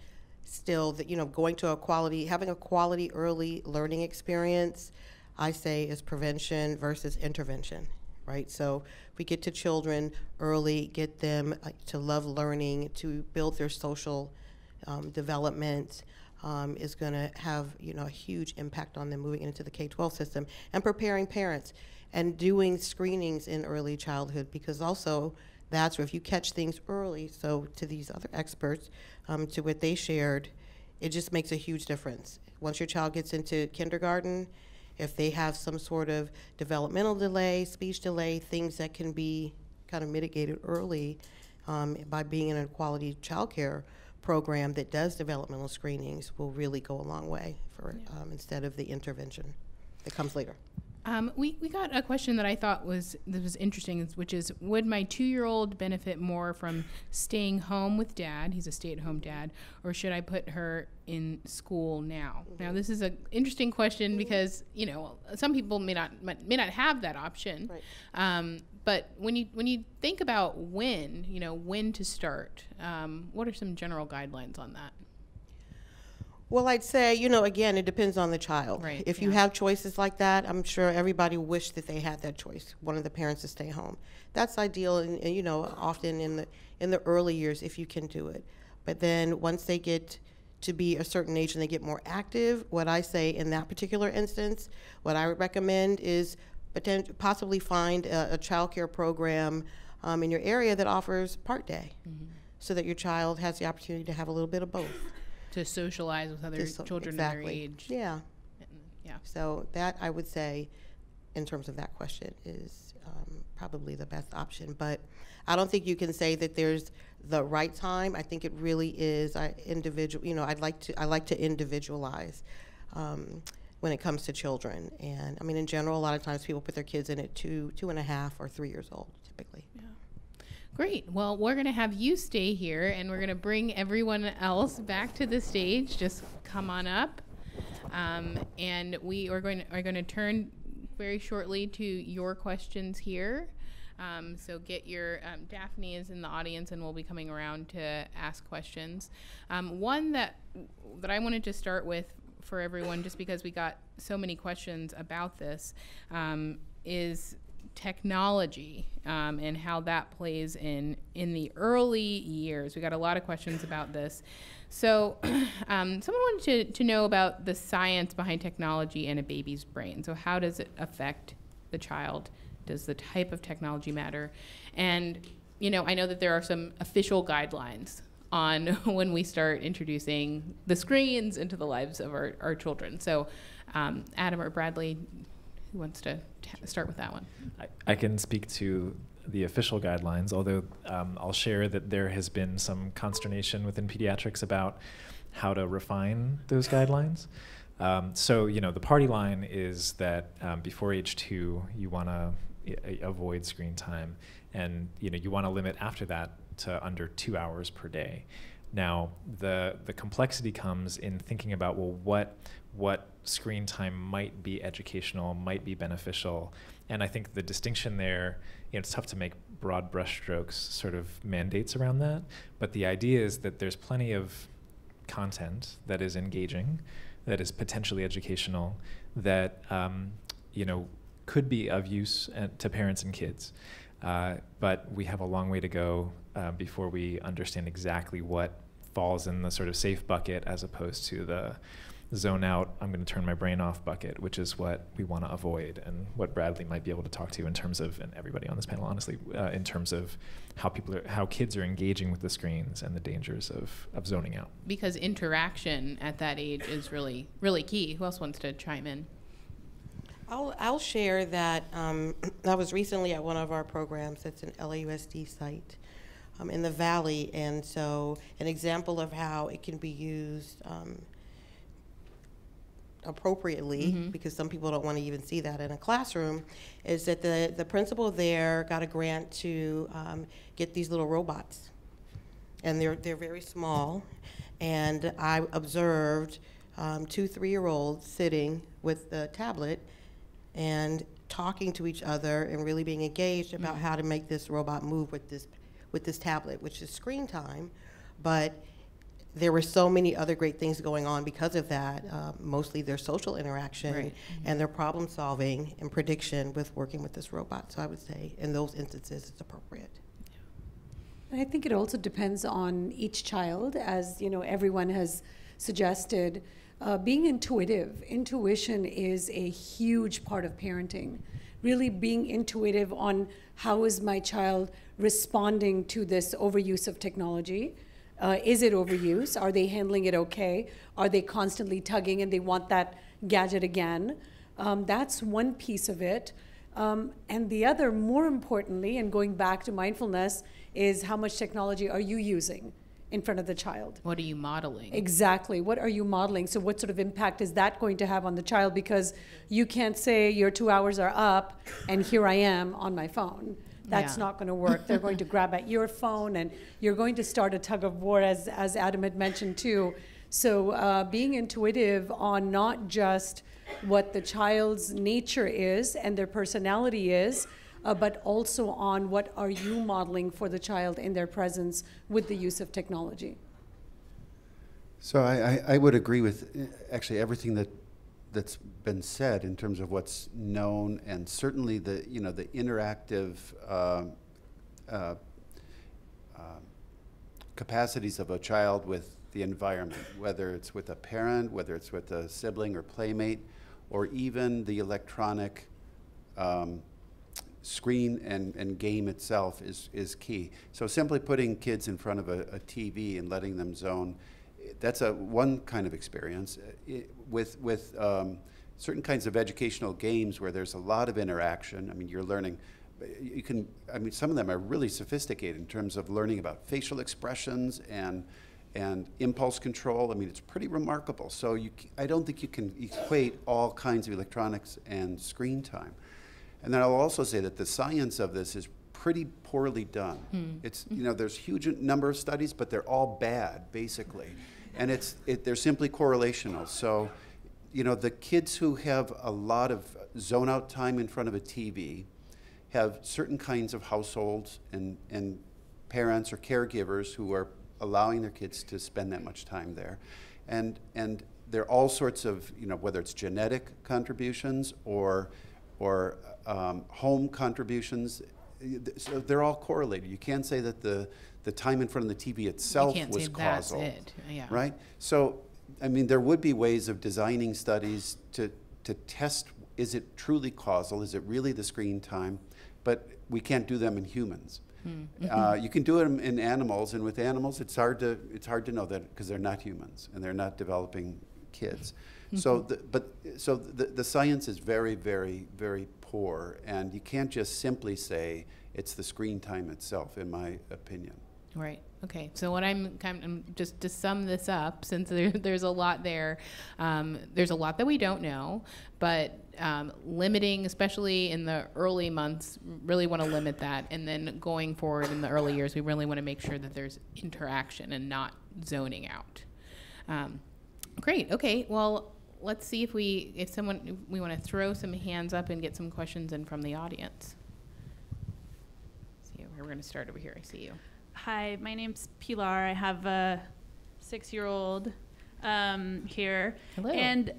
still, that having a quality early learning experience, I say, is prevention versus intervention, right? So if we get to children early, get them to love learning, to build their social development, is going to have a huge impact on them moving into the K-12 system, and preparing parents and doing screenings in early childhood, because also that's where if you catch things early, so to these other experts, to what they shared, it just makes a huge difference. Once your child gets into kindergarten, if they have some sort of developmental delay, speech delay, things that can be kind of mitigated early by being in a quality child care program that does developmental screenings, will really go a long way for instead of the intervention that comes later. We got a question that I thought was interesting, which is, would my 2-year-old benefit more from staying home with dad? He's a stay-at-home dad, or should I put her in school now? Now, this is an interesting question because some people may not have that option. Right. But when you think about when to start, what are some general guidelines on that? Well, I'd say, again, it depends on the child. Right, if you have choices like that, I'm sure everybody wished that they had that choice, one of the parents to stay home. That's ideal, and often in the early years if you can do it. But then once they get to be a certain age and they get more active, what I say in that particular instance, what I would recommend is possibly find a child care program in your area that offers part day, so that your child has the opportunity to have a little bit of both. To socialize with other children their age. Yeah. Yeah. So that, I would say, in terms of that question, is probably the best option. But I don't think you can say that there's the right time. I think it really is individual. I like to individualize when it comes to children. And I mean, in general, a lot of times people put their kids in at 2.5, or 3 years old, typically. Yeah. Great. Well, we're going to have you stay here, and we're going to bring everyone else back to the stage. Just come on up. And we are going to turn very shortly to your questions here. So get your, Daphne is in the audience and will be coming around to ask questions. One that I wanted to start with for everyone, just because we got so many questions about this, is technology and how that plays in the early years. We got a lot of questions about this. So someone wanted to know about the science behind technology in a baby's brain. So how does it affect the child? Does the type of technology matter? And, you know, I know that there are some official guidelines on when we start introducing the screens into the lives of our children. So Adam or Bradley, who wants to start with that one? I can speak to the official guidelines, although I'll share that there has been some consternation within pediatrics about how to refine those guidelines. So, you know, the party line is that before age 2, you want to avoid screen time, and, you know, you want to limit after that to under 2 hours per day. Now, the complexity comes in thinking about, well, what screen time might be educational, might be beneficial. And I think the distinction there, you know, it's tough to make broad brushstrokes sort of mandates around that, but the idea is that there's plenty of content that is engaging, that is potentially educational, that, you know, could be of use to parents and kids. But we have a long way to go before we understand exactly what falls in the sort of safe bucket as opposed to the zone out, I'm going to turn my brain off bucket, which is what we want to avoid, and what Bradley might be able to talk to in terms of, and everybody on this panel, honestly, in terms of how kids are engaging with the screens and the dangers of zoning out. Because interaction at that age is really, really key. Who else wants to chime in? I'll share that I was recently at one of our programs. It's an LAUSD site in the Valley, and so an example of how it can be used appropriately, because some people don't want to even see that in a classroom, is that the principal there got a grant to get these little robots, and they're very small, and I observed 2 3-year-olds sitting with the tablet and talking to each other and really being engaged about how to make this robot move with this tablet, which is screen time. But there were so many other great things going on because of that, mostly their social interaction and their problem solving and prediction with working with this robot. So I would say in those instances it's appropriate. And I think it also depends on each child, as you know, everyone has suggested. Being intuitive. Intuition is a huge part of parenting. Really being intuitive on how is my child responding to this overuse of technology. Is it overuse? Are they handling it okay? Are they constantly tugging and they want that gadget again? That's one piece of it. And the other, more importantly, and going back to mindfulness, is how much technology are you using in front of the child? What are you modeling? Exactly. What are you modeling? So what sort of impact is that going to have on the child? Because you can't say your 2 hours are up and here I am on my phone. That's not going to work. They're going to grab at your phone, and you're going to start a tug of war, as Adam had mentioned too. So being intuitive on not just what the child's nature is and their personality is, but also on what are you modeling for the child in their presence with the use of technology. So I would agree with actually everything that's been said in terms of what's known, and certainly the interactive capacities of a child with the environment, whether it's with a parent, whether it's with a sibling or playmate, or even the electronic screen and game itself is key. So simply putting kids in front of a TV and letting them zone, that's one kind of experience. With certain kinds of educational games where there's a lot of interaction, I mean, you're learning, some of them are really sophisticated in terms of learning about facial expressions and impulse control. I mean, it's pretty remarkable. So I don't think you can equate all kinds of electronics and screen time. And then I'll also say that the science of this is pretty poorly done. It's, there's huge number of studies, but they're all bad, basically. And they're simply correlational. So, the kids who have a lot of zone out time in front of a TV have certain kinds of households and parents or caregivers who are allowing their kids to spend that much time there. And there are all sorts of, whether it's genetic contributions or or home contributions. So they're all correlated. You can't say that the time in front of the TV itself was causal. That's it. Yeah. Right? So, I mean, there would be ways of designing studies to test, is it truly causal? Is it really the screen time? But we can't do them in humans. You can do it in animals, and with animals, it's hard to know that because they're not humans and they're not developing kids. So, the science is very, very, very poor, and you can't just simply say it's the screen time itself, in my opinion. Right. Okay. So what I'm just to sum this up, since there's a lot there, there's a lot that we don't know, but limiting, especially in the early months, really want to limit that. And then going forward in the early years, we really want to make sure that there's interaction and not zoning out. Great. Okay. Well, let's see if we want to throw some hands up and get some questions in from the audience. See, we're going to start over here. I see you. Hi, my name's Pilar. I have a 6-year-old here. Hello. And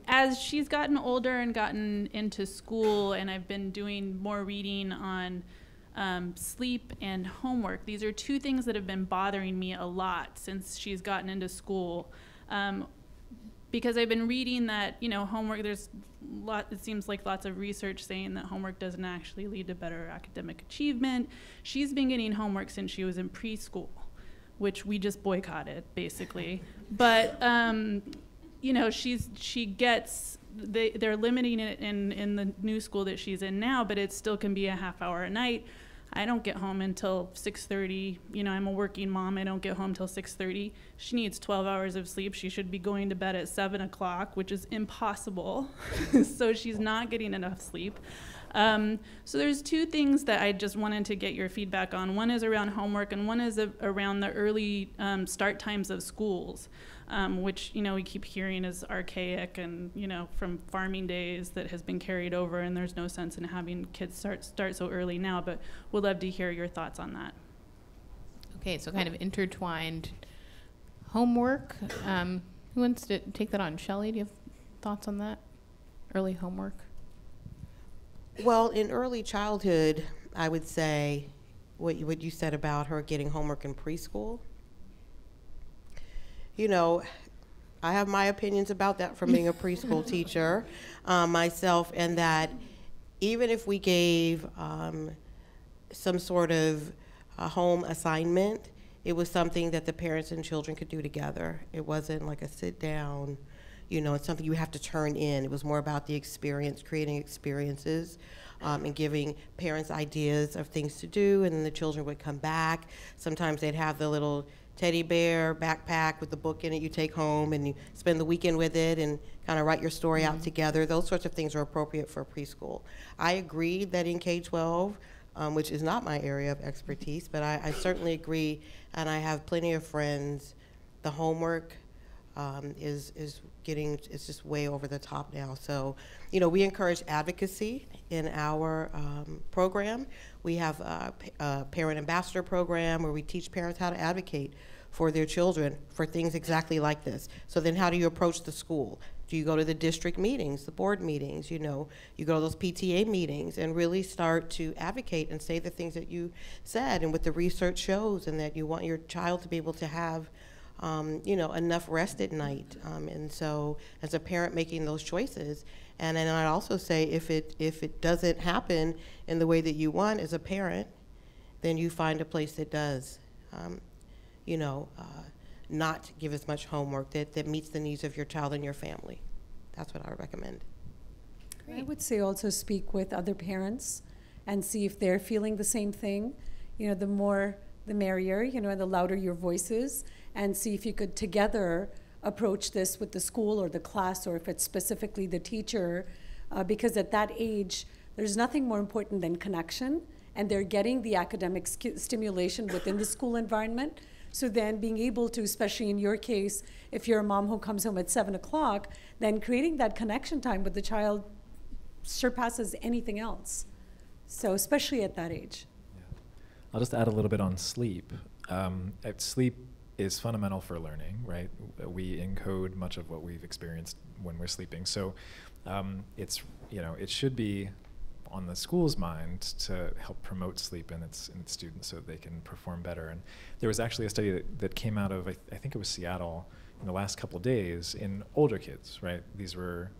as she's gotten older and gotten into school, and I've been doing more reading on sleep and homework, these are two things that have been bothering me a lot since she's gotten into school. Because I've been reading that, homework, it seems like lots of research saying that homework doesn't actually lead to better academic achievement. She's been getting homework since she was in preschool, which we just boycotted, basically. But, they're limiting it in the new school that she's in now, but it still can be a half hour a night. I don't get home until 6:30. I'm a working mom. I don't get home till 6:30. She needs 12 hours of sleep. She should be going to bed at 7 o'clock, which is impossible. So she's not getting enough sleep. So there's two things that I just wanted to get your feedback on. One is around homework, and one is around the early start times of schools, which we keep hearing is archaic and from farming days that has been carried over, and there's no sense in having kids start so early now. But we'd love to hear your thoughts on that. Okay, so kind of intertwined homework. Who wants to take that on? Shelley, do you have thoughts on that? Early homework? Well, in early childhood, I would say what you said about her getting homework in preschool. I have my opinions about that from being a preschool teacher myself, and that even if we gave some sort of a home assignment, it was something that the parents and children could do together. It wasn't like a sit down, it's something you have to turn in. It was more about the experience, creating experiences, and giving parents ideas of things to do, and then the children would come back. Sometimes they'd have the little teddy bear backpack with the book in it you take home, and you spend the weekend with it and kind of write your story out together. Those sorts of things are appropriate for preschool. I agree that in K-12, which is not my area of expertise, but I certainly agree, and I have plenty of friends, the homework is just way over the top now. So, we encourage advocacy in our program. We have a parent ambassador program where we teach parents how to advocate for their children for things exactly like this. So then how do you approach the school? Do you go to the district meetings, the board meetings, you go to those PTA meetings and really start to advocate and say the things that you said and what the research shows, and that you want your child to be able to have enough rest at night. And so as a parent making those choices, and then I'd also say if it doesn't happen in the way that you want as a parent, then you find a place that does, not give as much homework that meets the needs of your child and your family. That's what I would recommend. I would say also speak with other parents and see if they're feeling the same thing. The more the merrier, and the louder your voice is, and see if you could together approach this with the school or the class, or if it's specifically the teacher, because at that age, there's nothing more important than connection, and they're getting the academic stimulation within the school environment. So then being able to, especially in your case, if you're a mom who comes home at 7 o'clock, then creating that connection time with the child surpasses anything else. So especially at that age. Yeah. I'll just add a little bit on sleep. Sleep is fundamental for learning, right? We encode much of what we've experienced when we're sleeping. So it's it should be on the school's mind to help promote sleep in its students so they can perform better. And there was actually a study that came out of, I think it was Seattle, in the last couple of days in older kids, right? These were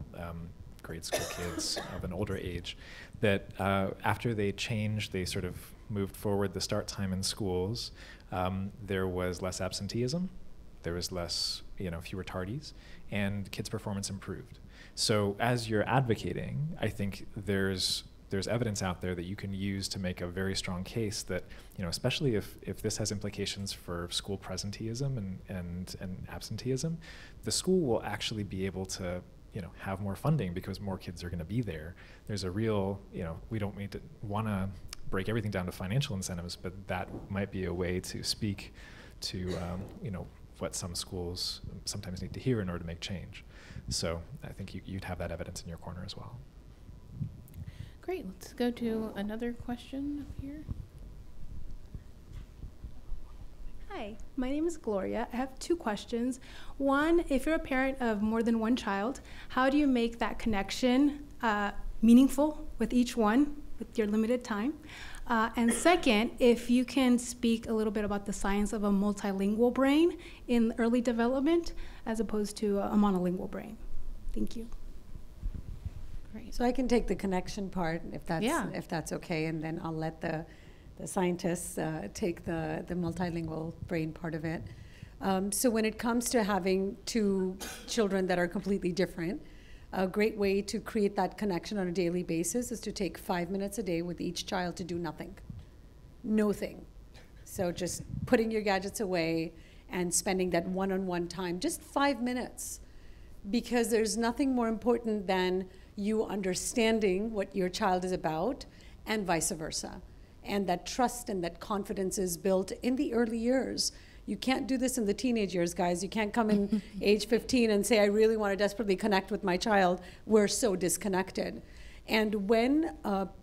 grade school kids of an older age, that after they changed, they sort of moved forward the start time in schools, there was less absenteeism, there was less, fewer tardies, and kids' performance improved. So as you're advocating, I think there's evidence out there that you can use to make a very strong case that, especially if this has implications for school presenteeism and absenteeism, the school will actually be able to, have more funding because more kids are going to be there. There's a real, we don't want to break everything down to financial incentives, but that might be a way to speak to, what some schools sometimes need to hear in order to make change. So I think you'd have that evidence in your corner as well. Great. Let's go to another question up here. Hi, my name is Gloria. I have 2 questions. One, if you're a parent of more than one child, how do you make that connection meaningful with each one with your limited time? And second, if you can speak a little bit about the science of a multilingual brain in early development as opposed to a monolingual brain. Thank you. Great. So I can take the connection part if that's okay, and then I'll let the scientists take the multilingual brain part of it. So when it comes to having 2 children that are completely different, a great way to create that connection on a daily basis is to take 5 minutes a day with each child to do nothing. No thing. So just putting your gadgets away and spending that one-on-one time, just 5 minutes. Because there's nothing more important than you understanding what your child is about and vice versa. And that trust and that confidence is built in the early years. You can't do this in the teenage years, guys. You can't come in age 15 and say, I really want to desperately connect with my child. We're so disconnected. And when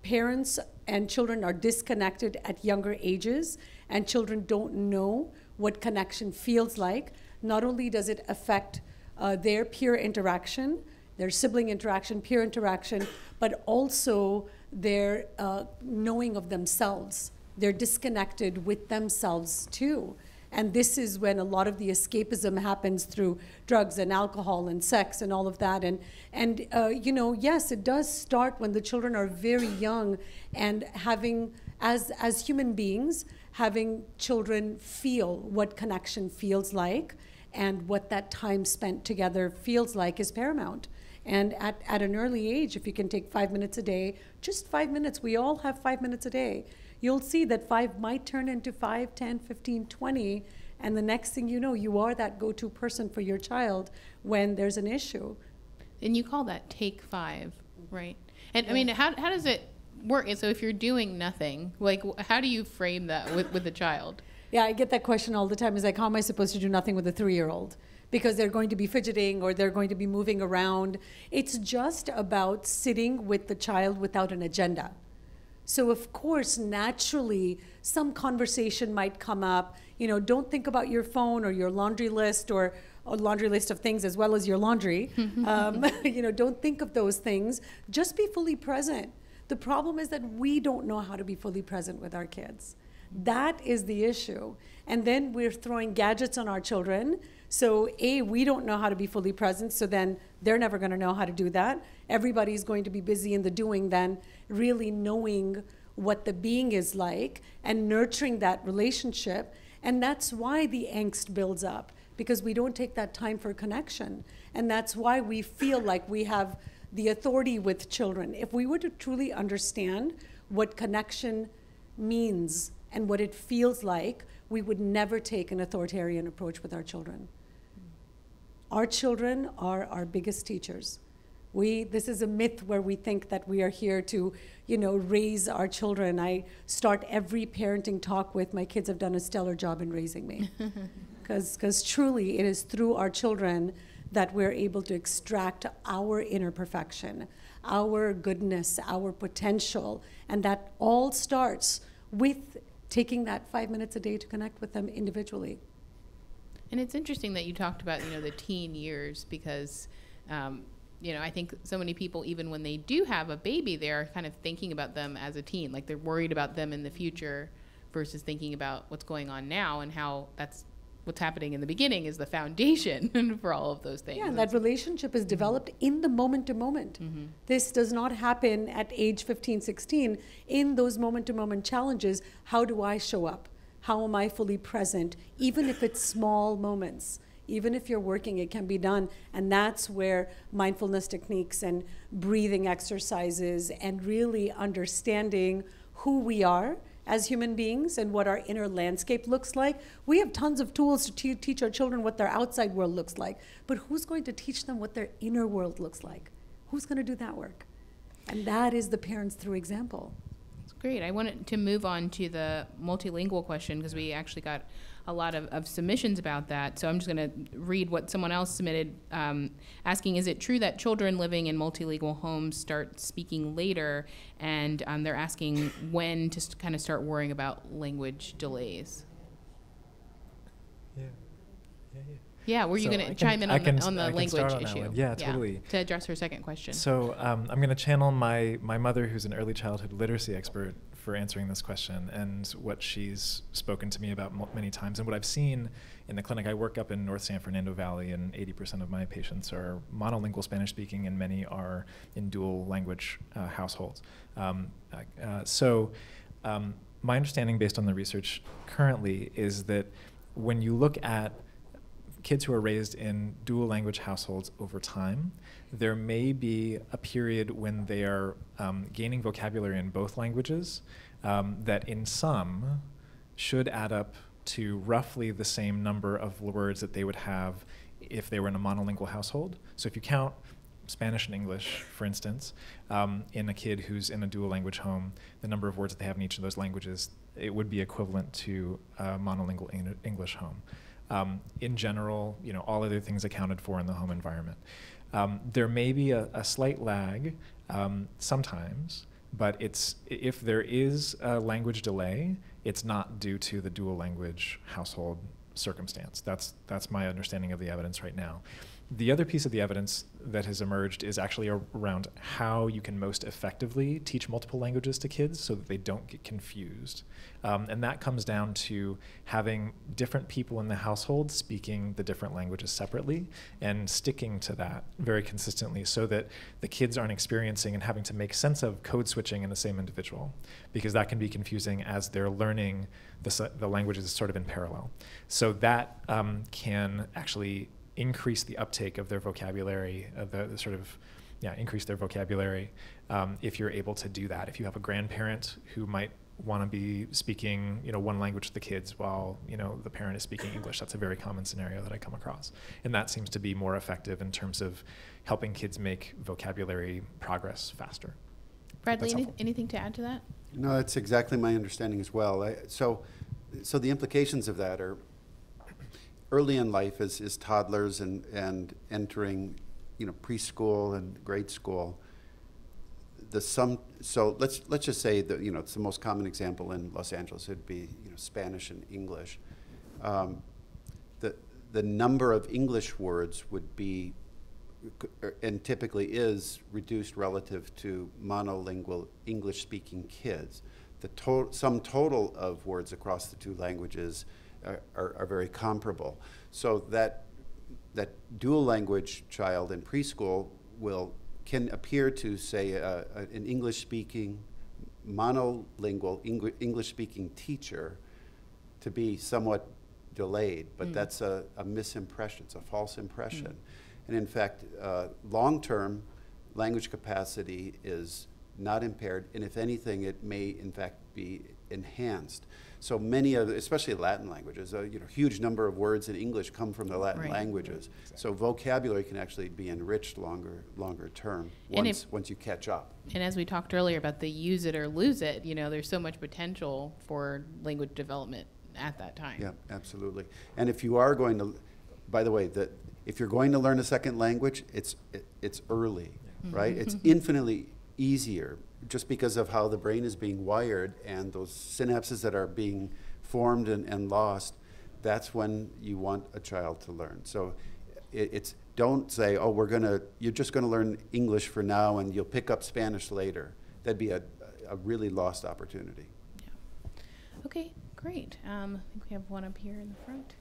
parents and children are disconnected at younger ages and children don't know what connection feels like, not only does it affect their peer interaction, their sibling interaction, peer interaction, but also their knowing of themselves. They're disconnected with themselves too. And this is when a lot of the escapism happens through drugs and alcohol and sex and all of that. And yes, it does start when the children are very young, and having, as human beings, having children feel what connection feels like and what that time spent together feels like is paramount. And at an early age, if you can take 5 minutes a day, just 5 minutes, we all have 5 minutes a day, you'll see that 5 might turn into 5, 10, 15, 20, and the next thing you know, you are that go-to person for your child when there's an issue. And you call that take 5, right? And I mean, how does it work? And so if you're doing nothing, like how do you frame that with the child? Yeah, I get that question all the time. Is like, how am I supposed to do nothing with a 3-year-old? Because they're going to be fidgeting or they're going to be moving around. It's just about sitting with the child without an agenda. So of course, naturally, some conversation might come up. Don't think about your phone or your laundry list or a laundry list of things as well as your laundry. Don't think of those things. Just be fully present. The problem is that we don't know how to be fully present with our kids. That is the issue. And then we're throwing gadgets on our children. So we don't know how to be fully present, so then they're never going to know how to do that. Everybody's going to be busy in the doing than really knowing what the being is like and nurturing that relationship. And that's why the angst builds up, because we don't take that time for connection. And that's why we feel like we have the authority with children. If we were to truly understand what connection means and what it feels like, we would never take an authoritarian approach with our children. Our children are our biggest teachers. This is a myth where we think that we are here to, raise our children. I start every parenting talk with, my kids have done a stellar job in raising me. Because truly it is through our children that we're able to extract our inner perfection, our goodness, our potential. And that all starts with taking that 5 minutes a day to connect with them individually. And it's interesting that you talked about, the teen years, because you know, I think so many people, even when they do have a baby, they're kind of thinking about them as a teen, like they're worried about them in the future versus thinking about what's going on now, and how that's what's happening in the beginning is the foundation for all of those things. Yeah, and that relationship is developed in the moment to moment. This does not happen at age 15, 16. In those moment to moment challenges, how do I show up? How am I fully present? Even if it's small moments, even if you're working, it can be done. And that's where mindfulness techniques and breathing exercises and really understanding who we are as human beings and what our inner landscape looks like. We have tons of tools to teach our children what their outside world looks like, but who's going to teach them what their inner world looks like? Who's going to do that work? And that is the parents through example. That's great. I wanted to move on to the multilingual question because we actually got a lot of submissions about that. So I'm just going to read what someone else submitted, asking, is it true that children living in multilingual homes start speaking later? And they're asking when to kind of start worrying about language delays. Yeah, were you going to chime in on the language issue? Yeah, totally. To address her second question. So I'm going to channel my mother, who's an early childhood literacy expert, for answering this question, and what she's spoken to me about many times, and what I've seen in the clinic. I work up in North San Fernando Valley, and 80% of my patients are monolingual Spanish speaking, and many are in dual language households. My understanding based on the research currently is that when you look at kids who are raised in dual language households over time, there may be a period when they are gaining vocabulary in both languages that in some should add up to roughly the same number of words that they would have if they were in a monolingual household. So if you count Spanish and English, for instance, in a kid who's in a dual language home, the number of words that they have in each of those languages, it would be equivalent to a monolingual English home. In general, you know, all other things accounted for in the home environment. There may be a slight lag sometimes, but if there is a language delay, it's not due to the dual language household circumstance. That's my understanding of the evidence right now. The other piece of the evidence that has emerged is actually around how you can most effectively teach multiple languages to kids so that they don't get confused. And that comes down to having different people in the household speaking the different languages separately and sticking to that very consistently so that the kids aren't experiencing and having to make sense of code switching in the same individual, because that can be confusing as they're learning the languages sort of in parallel. So that can actually increase the uptake of their vocabulary, increase their vocabulary if you're able to do that. If you have a grandparent who might want to be speaking, one language to the kids while, the parent is speaking English, that's a very common scenario that I come across. And that seems to be more effective in terms of helping kids make vocabulary progress faster. Bradley, anything to add to that? No, that's exactly my understanding as well. So the implications of that are early in life as toddlers and entering, preschool and grade school. So let's just say that it's the most common example in Los Angeles. It'd be Spanish and English. The number of English words would be, and typically is, reduced relative to monolingual English-speaking kids. The sum total of words across the two languages are very comparable. So that dual language child in preschool can appear to, say, an English-speaking, monolingual English-speaking teacher to be somewhat delayed, but that's a misimpression. It's a false impression. And in fact, long-term language capacity is not impaired, and if anything, it may in fact be enhanced. So many of, especially Latin languages, a huge number of words in English come from the Latin languages. Exactly. So vocabulary can actually be enriched longer term once you catch up. And as we talked earlier about the use it or lose it, there's so much potential for language development at that time. Yeah, absolutely. And if you are going to, by the way, if you're going to learn a second language, it's early, right? It's infinitely easier, just because of how the brain is being wired and those synapses that are being formed and lost. That's when you want a child to learn. So Don't say, oh, you're just gonna learn English for now and you'll pick up Spanish later. That'd be a really lost opportunity. Yeah. Okay, great. I think we have one up here in the front.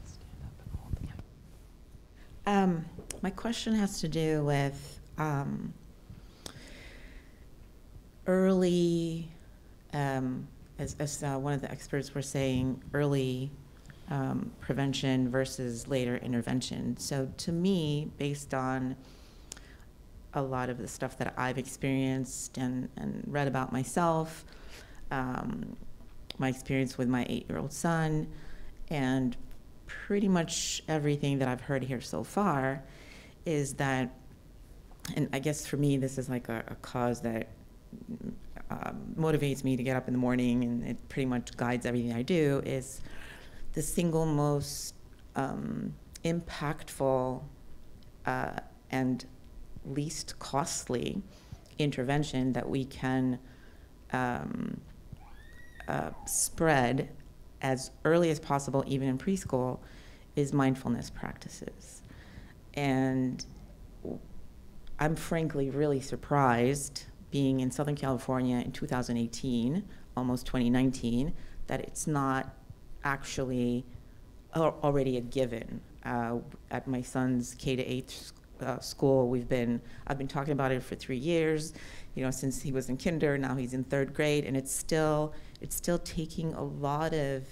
Stand up and hold the mic. My question has to do with early, as one of the experts were saying, early prevention versus later intervention. So to me, based on a lot of the stuff that I've experienced and read about myself, my experience with my 8-year-old son, and pretty much everything that I've heard here so far, is that, and I guess for me this is like a cause that motivates me to get up in the morning, and it pretty much guides everything I do, is the single most impactful and least costly intervention that we can spread as early as possible, even in preschool, is mindfulness practices. And I'm frankly really surprised, being in Southern California in 2018, almost 2019, that it's not actually already a given. At my son's K-8 school, I've been talking about it for 3 years, since he was in kinder. Now he's in 3rd grade, and it's still taking a lot of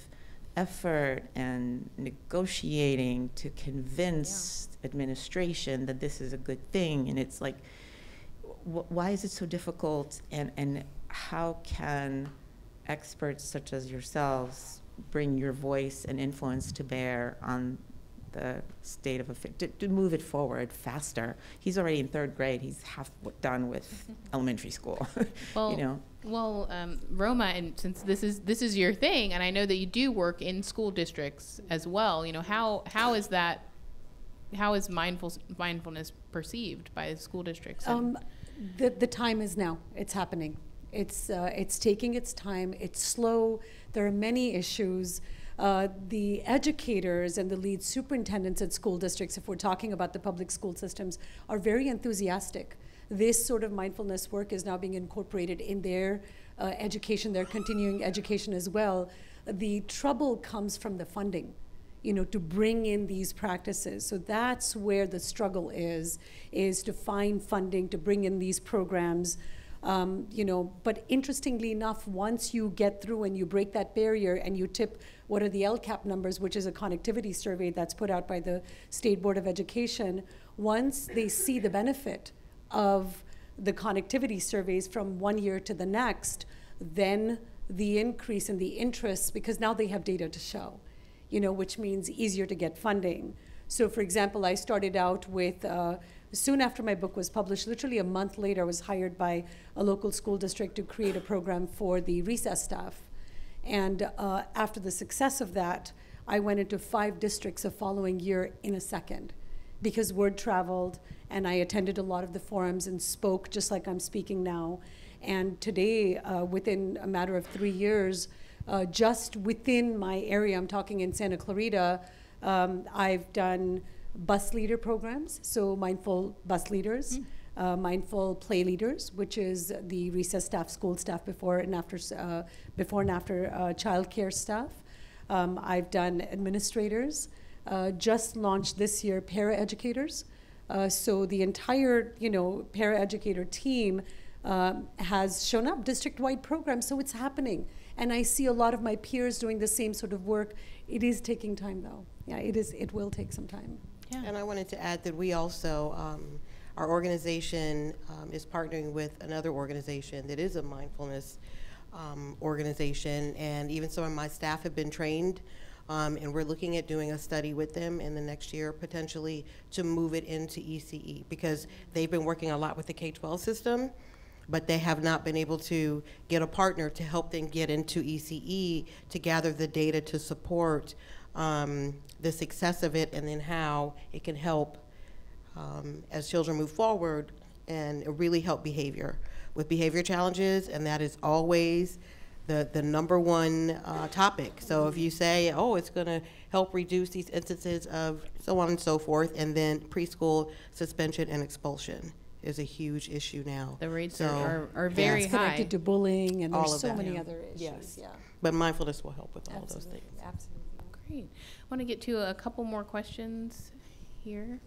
effort and negotiating to convince administration that this is a good thing. And it's like, why is it so difficult? And how can experts such as yourselves bring your voice and influence to bear on the state of to move it forward faster? He's already in 3rd grade. He's half done with elementary school. Well, Roma, and since this is your thing, and I know that you do work in school districts as well, how is that? How is mindfulness perceived by school districts? The time is now. It's happening. It's taking its time. It's slow. There are many issues. The educators and the lead superintendents at school districts, if we're talking about the public school systems, are very enthusiastic. This sort of mindfulness work is now being incorporated in their education, their continuing education as well. The trouble comes from the funding, to bring in these practices. So that's where the struggle is to find funding to bring in these programs. But interestingly enough, once you get through and you break that barrier and you tip what are the LCAP numbers, which is a connectivity survey that's put out by the State Board of Education, once they see the benefit of the connectivity surveys from one year to the next, then the increase in the interest, because now they have data to show, which means easier to get funding. So for example, I started out with, soon after my book was published, literally a month later, I was hired by a local school district to create a program for the recess staff. And after the success of that, I went into 5 districts the following year in a second, because word traveled, and I attended a lot of the forums and spoke just like I'm speaking now. And today, within a matter of 3 years, just within my area, I'm talking in Santa Clarita, I've done bus leader programs, so mindful bus leaders, mindful play leaders, which is the recess staff, school staff before and after childcare staff. I've done administrators, just launched this year para-educators. So the entire, para-educator team has shown up, district-wide programs, so it's happening. And I see a lot of my peers doing the same sort of work. It is taking time, though. Yeah, it will take some time. Yeah. And I wanted to add that we also, our organization is partnering with another organization that is a mindfulness organization, and even some of my staff have been trained, and we're looking at doing a study with them in the next year potentially to move it into ECE, because they've been working a lot with the K-12 system, but they have not been able to get a partner to help them get into ECE to gather the data to support the success of it, and then how it can help as children move forward and really help behavior with behavior challenges. And that is always the number one topic. So if you say, oh, it's going to help reduce these instances of so on and so forth, and then preschool suspension and expulsion is a huge issue now. The rates So, are very It's high. connected to bullying, and All there's of so that. many Yeah. other issues. Yes. Yeah. But mindfulness will help with all of those Absolutely. things. Absolutely. Great. I want to get to a couple more questions here.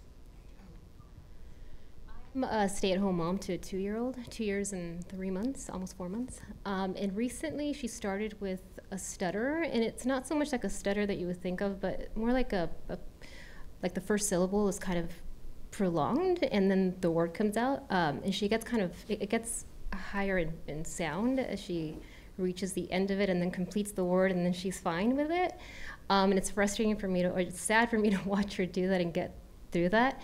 I'm a stay-at-home mom to a 2-year-old, 2 years and 3 months, almost 4 months. And recently she started with a stutter, and it's not so much like a stutter that you would think of, but more like like the first syllable is kind of prolonged, and then the word comes out, and she gets it gets higher in sound as she reaches the end of it and then completes the word, and then she's fine with it. And it's frustrating for me or it's sad for me to watch her do that and get through that.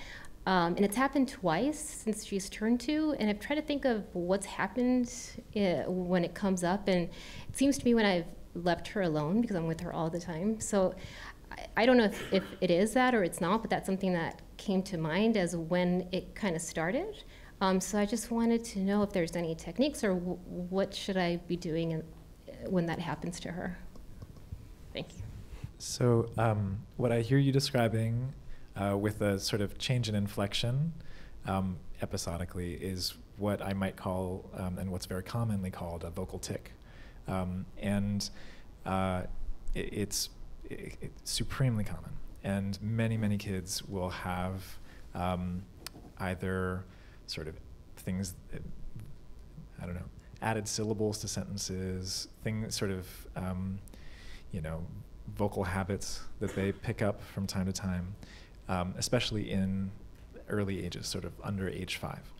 And it's happened twice since she's turned 2, and I've tried to think of what's happened when it comes up, and it seems to me when I've left her alone, because I'm with her all the time. So I don't know if it is that or it's not, but that's something that came to mind as when it kind of started. So I just wanted to know if there's any techniques or what should I be doing when that happens to her. Thank you. So what I hear you describing with a sort of change in inflection episodically is what I might call, and what's very commonly called, a vocal tic. It's supremely common. And many kids will have either sort of things, I don't know, added syllables to sentences, things sort of, vocal habits that they pick up from time to time, especially in early ages, sort of under age 5.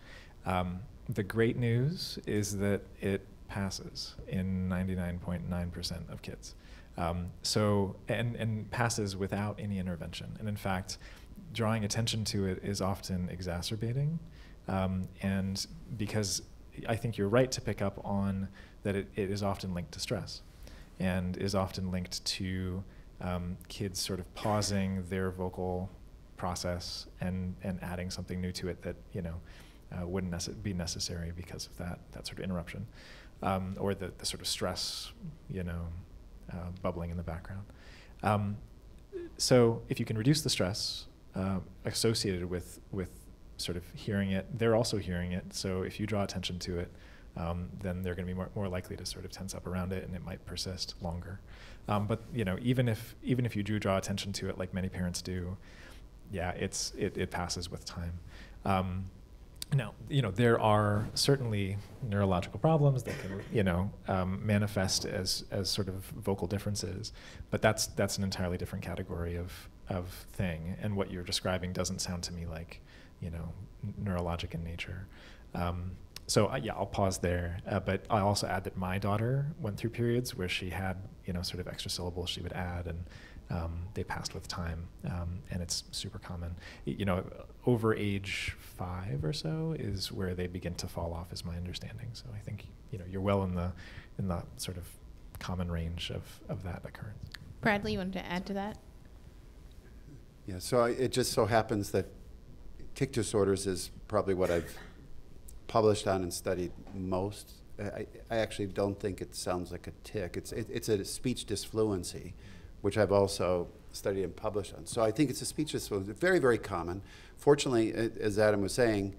The great news is that it passes in 99.9% of kids. And passes without any intervention. And in fact, drawing attention to it is often exacerbating. And because I think you're right to pick up on that it is often linked to stress and is often linked to kids sort of pausing their vocal process and adding something new to it that, wouldn't be necessary because of that sort of interruption, or the sort of stress, bubbling in the background. So if you can reduce the stress associated with sort of hearing it, they're also hearing it. So if you draw attention to it, then they're going to be more likely to sort of tense up around it, and it might persist longer. But even if you do draw attention to it, like many parents do, yeah, it passes with time. Now, there are certainly neurological problems that can, manifest as sort of vocal differences, but that's an entirely different category of thing. And what you're describing doesn't sound to me like, neurologic in nature. So yeah, I'll pause there. But I'll also add that my daughter went through periods where she had, sort of extra syllables she would add, and they passed with time, and it's super common. Over age 5 or so is where they begin to fall off, is my understanding. So I think you're well in the sort of common range of that occurrence. Bradley, you wanted to add to that? Yeah. So it just so happens that tic disorders is probably what I've published on and studied most. I actually don't think it sounds like a tic. It's a speech disfluency, which I've also studied and published on. So I think it's a speech disfluency, very, very common. Fortunately, as Adam was saying,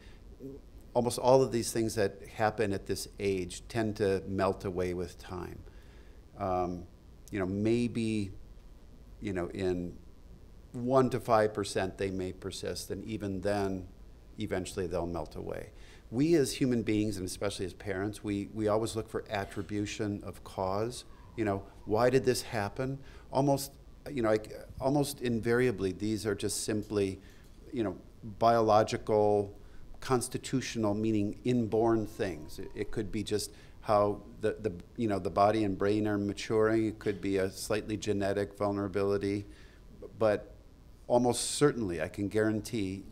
almost all of these things that happen at this age tend to melt away with time. Maybe, in 1 to 5% they may persist, and even then, eventually they'll melt away. We as human beings, and especially as parents, we always look for attribution of cause. Why did this happen? Almost invariably, these are just simply, biological, constitutional, meaning inborn things. It could be just how the body and brain are maturing. It could be a slightly genetic vulnerability, but almost certainly, I can guarantee,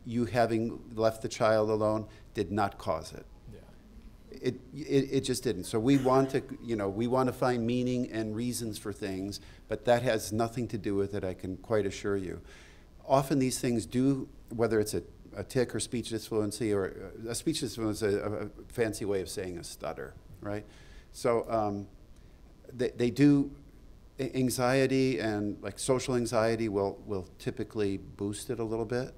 you having left the child alone did not cause it. Yeah. It just didn't. So we want to find meaning and reasons for things, but that has nothing to do with it, I can quite assure you. Often these things do, whether it's a tic or speech disfluency, or a speech disfluency, a fancy way of saying a stutter, right? So they do, anxiety and like social anxiety will typically boost it a little bit.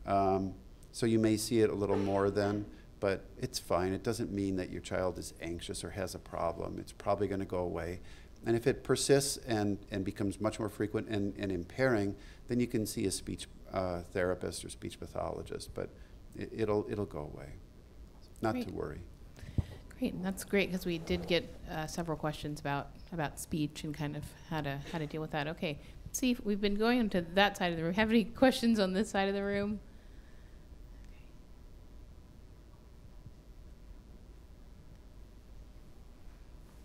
So you may see it a little more then, but it's fine. It doesn't mean that your child is anxious or has a problem. It's probably going to go away. And if it persists and becomes much more frequent and impairing, then you can see a speech therapist or speech pathologist, but it'll go away. Not Great. to worry. Great, that's great because we did get several questions about speech and kind of how to deal with that. Okay, let's see if we've been going into that side of the room. Have any questions on this side of the room?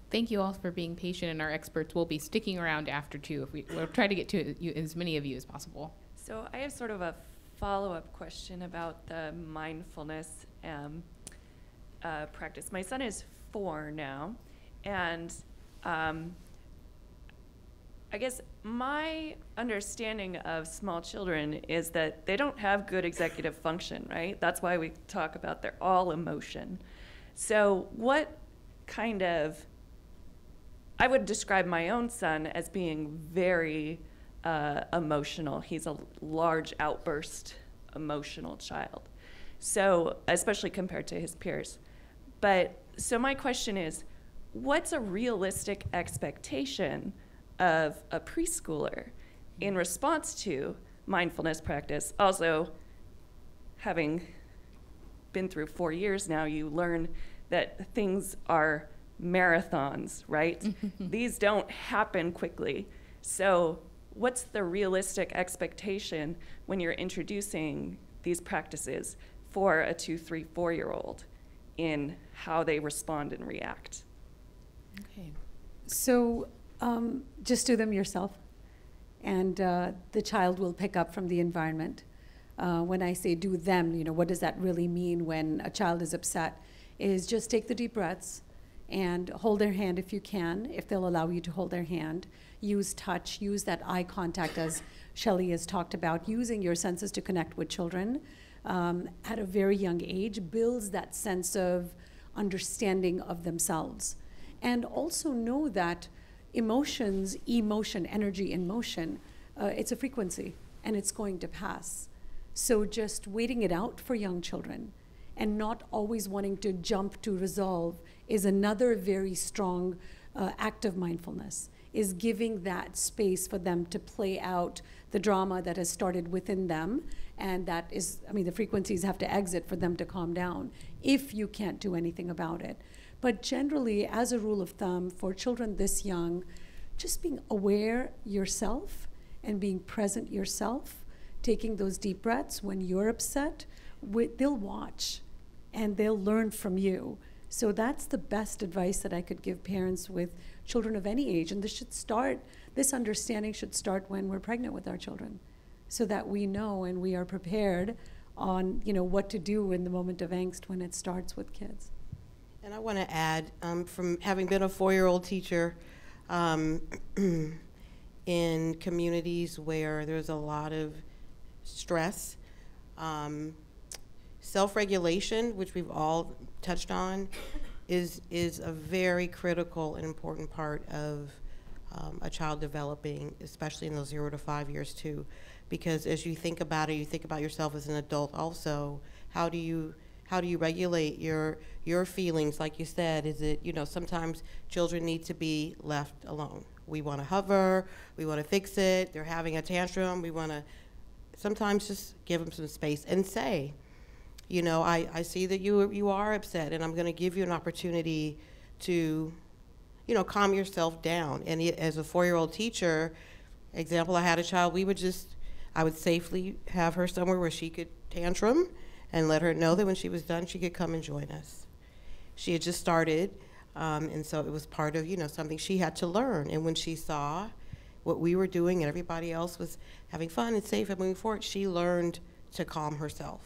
Thank you all for being patient, and our experts will be sticking around after too. We'll try to get to you, as many of you as possible. So I have sort of a follow-up question about the mindfulness practice. My son is 4 now, and I guess my understanding of small children is that they don't have good executive function, right? That's why we talk about they're all emotion. So what kind of, I would describe my own son as being very emotional. He's a large outburst emotional child. So, especially compared to his peers. But, so my question is, what's a realistic expectation of a preschooler in response to mindfulness practice? Also, having been through 4 years now, you learn that things are marathons, right? These don't happen quickly. So what's the realistic expectation when you're introducing these practices for a 2, 3, 4-year-old in how they respond and react? Okay. So just do them yourself, and the child will pick up from the environment. When I say do them, what does that really mean when a child is upset? Is just take the deep breaths and hold their hand if you can, if they'll allow you to hold their hand. Use touch, use that eye contact, as Shelley has talked about, using your senses to connect with children at a very young age builds that sense of understanding of themselves. And also know that emotion, energy in motion, it's a frequency and it's going to pass. So just waiting it out for young children and not always wanting to jump to resolve is another very strong act of mindfulness, is giving that space for them to play out the drama that has started within them. And that is, the frequencies have to exit for them to calm down if you can't do anything about it. But generally, as a rule of thumb, for children this young, just being aware yourself and being present yourself, taking those deep breaths when you're upset, they'll watch and they'll learn from you. So that's the best advice that I could give parents with children of any age. And this understanding should start when we're pregnant with our children, so that we know and we are prepared on what to do in the moment of angst when it starts with kids. And I want to add, from having been a 4-year-old teacher in communities where there's a lot of stress, self-regulation, which we've all touched on, is a very critical and important part of a child developing, especially in those 0 to 5 years too. Because as you think about it, you think about yourself as an adult also. How do you regulate your feelings? Like you said, is it, sometimes children need to be left alone. We want to hover, we want to fix it, they're having a tantrum, we want to sometimes just give them some space and say, I see that you are upset, and I'm going to give you an opportunity to, calm yourself down. And as a 4-year-old teacher, example, I had a child, I would safely have her somewhere where she could tantrum and let her know that when she was done, she could come and join us. She had just started, and so it was part of, something she had to learn. And when she saw what we were doing and everybody else was having fun and safe and moving forward, she learned to calm herself.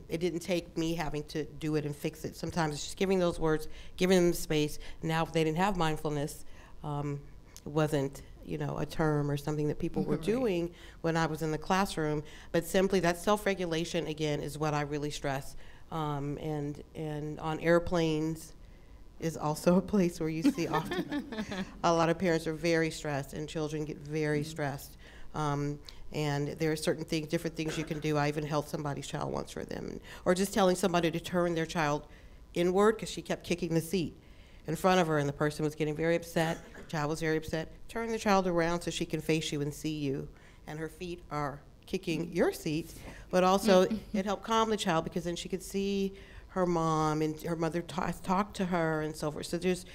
It didn't take me having to do it and fix it. Sometimes it's just giving those words, giving them the space. Now, if they didn't have mindfulness, it wasn't, a term or something that people were doing when I was in the classroom. But simply that self-regulation, again, is what I really stress. And on airplanes, is also a place where you see often a lot of parents are very stressed and children get very stressed. And there are certain things, different things you can do. I even held somebody's child once for them. Or just telling somebody to turn their child inward because she kept kicking the seat in front of her and the person was getting very upset. The child was very upset. Turn the child around so she can face you and see you. And her feet are kicking your seat. But also it helped calm the child because then she could see her mom and her mother talk to her and so forth. So there's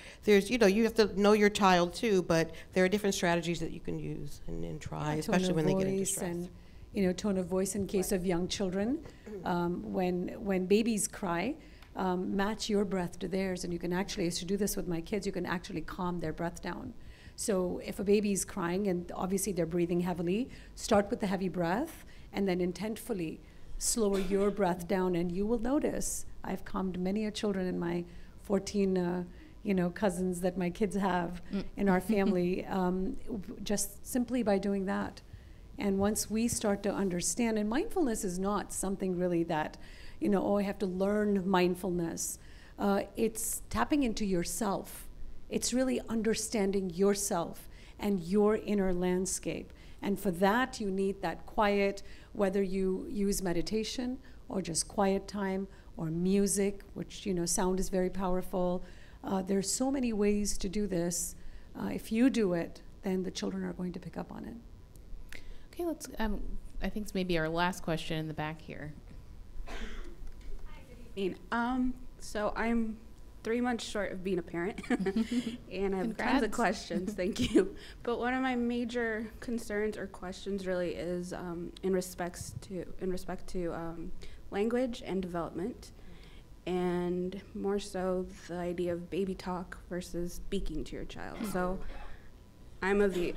you know, you have to know your child too, but there are different strategies that you can use and try, especially when they get into stress. And, you know, tone of voice in case of young children. When babies cry, match your breath to theirs, and you can actually, I used to do this with my kids, you can actually calm their breath down. So if a baby's crying and obviously they're breathing heavily, start with the heavy breath and then intentfully slower your breath down, and you will notice. I've calmed many a children in my 14 cousins that my kids have in our family, just simply by doing that. And once we start to understand, and mindfulness is not something really that, you know, oh, I have to learn mindfulness. It's tapping into yourself. It's really understanding yourself and your inner landscape. And for that, you need that quiet, whether you use meditation or just quiet time or music, which, you know, sound is very powerful. There's so many ways to do this. If you do it, then the children are going to pick up on it. Okay, let's, I think it's maybe our last question in the back here. Hi, good evening. So I'm 3 months short of being a parent, and I have tons of questions, thank you. But one of my major concerns or questions really is in respect to language and development, and more so the idea of baby talk versus speaking to your child. So I'm of the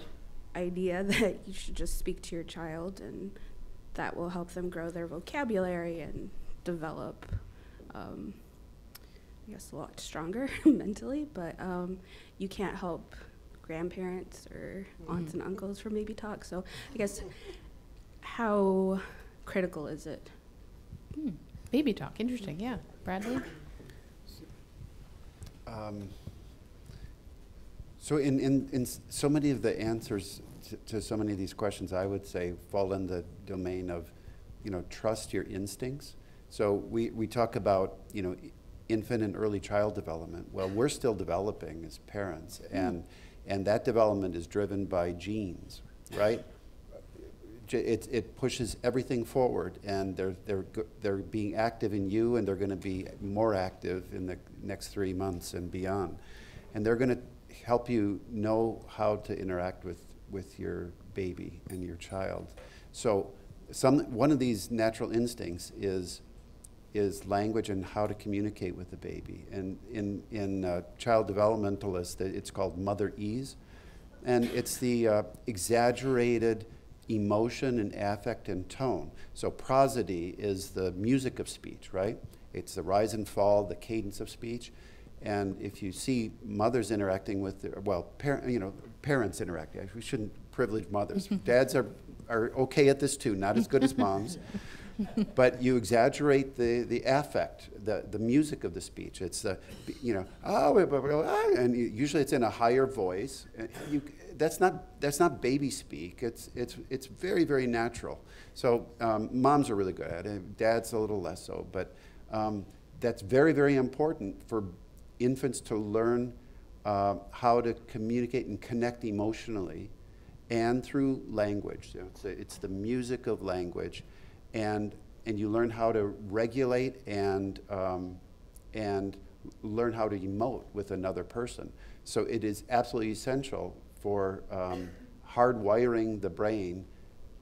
idea that you should just speak to your child, and that will help them grow their vocabulary and develop, I guess, a lot stronger mentally, but you can't help grandparents or aunts and uncles from baby talk. So I guess, how critical is it? Baby talk, interesting, yeah. Bradley? So in so many of the answers to so many of these questions, I would say fall in the domain of, you know, trust your instincts. So we talk about, you know, infant and early child development. Well, we're still developing as parents, and that development is driven by genes, right? It pushes everything forward, and they're being active in you, and they're going to be more active in the next 3 months and beyond, and they're going to help you know how to interact with your baby and your child. So one of these natural instincts is language and how to communicate with the baby. And in child developmentalists, it's called mother ease, and it's the exaggerated emotion and affect and tone. So prosody is the music of speech, right? It's the rise and fall, the cadence of speech. And if you see mothers interacting with, parents interacting, we shouldn't privilege mothers. Dads are okay at this too, not as good as moms. But you exaggerate the affect, the music of the speech. It's the, you know, and usually it's in a higher voice. That's not baby speak. It's very, very natural. So moms are really good at it. Dads a little less so. But that's very, very important for infants to learn how to communicate and connect emotionally, and through language. You know, it's the music of language. And you learn how to regulate and learn how to emote with another person. So it is absolutely essential for hardwiring the brain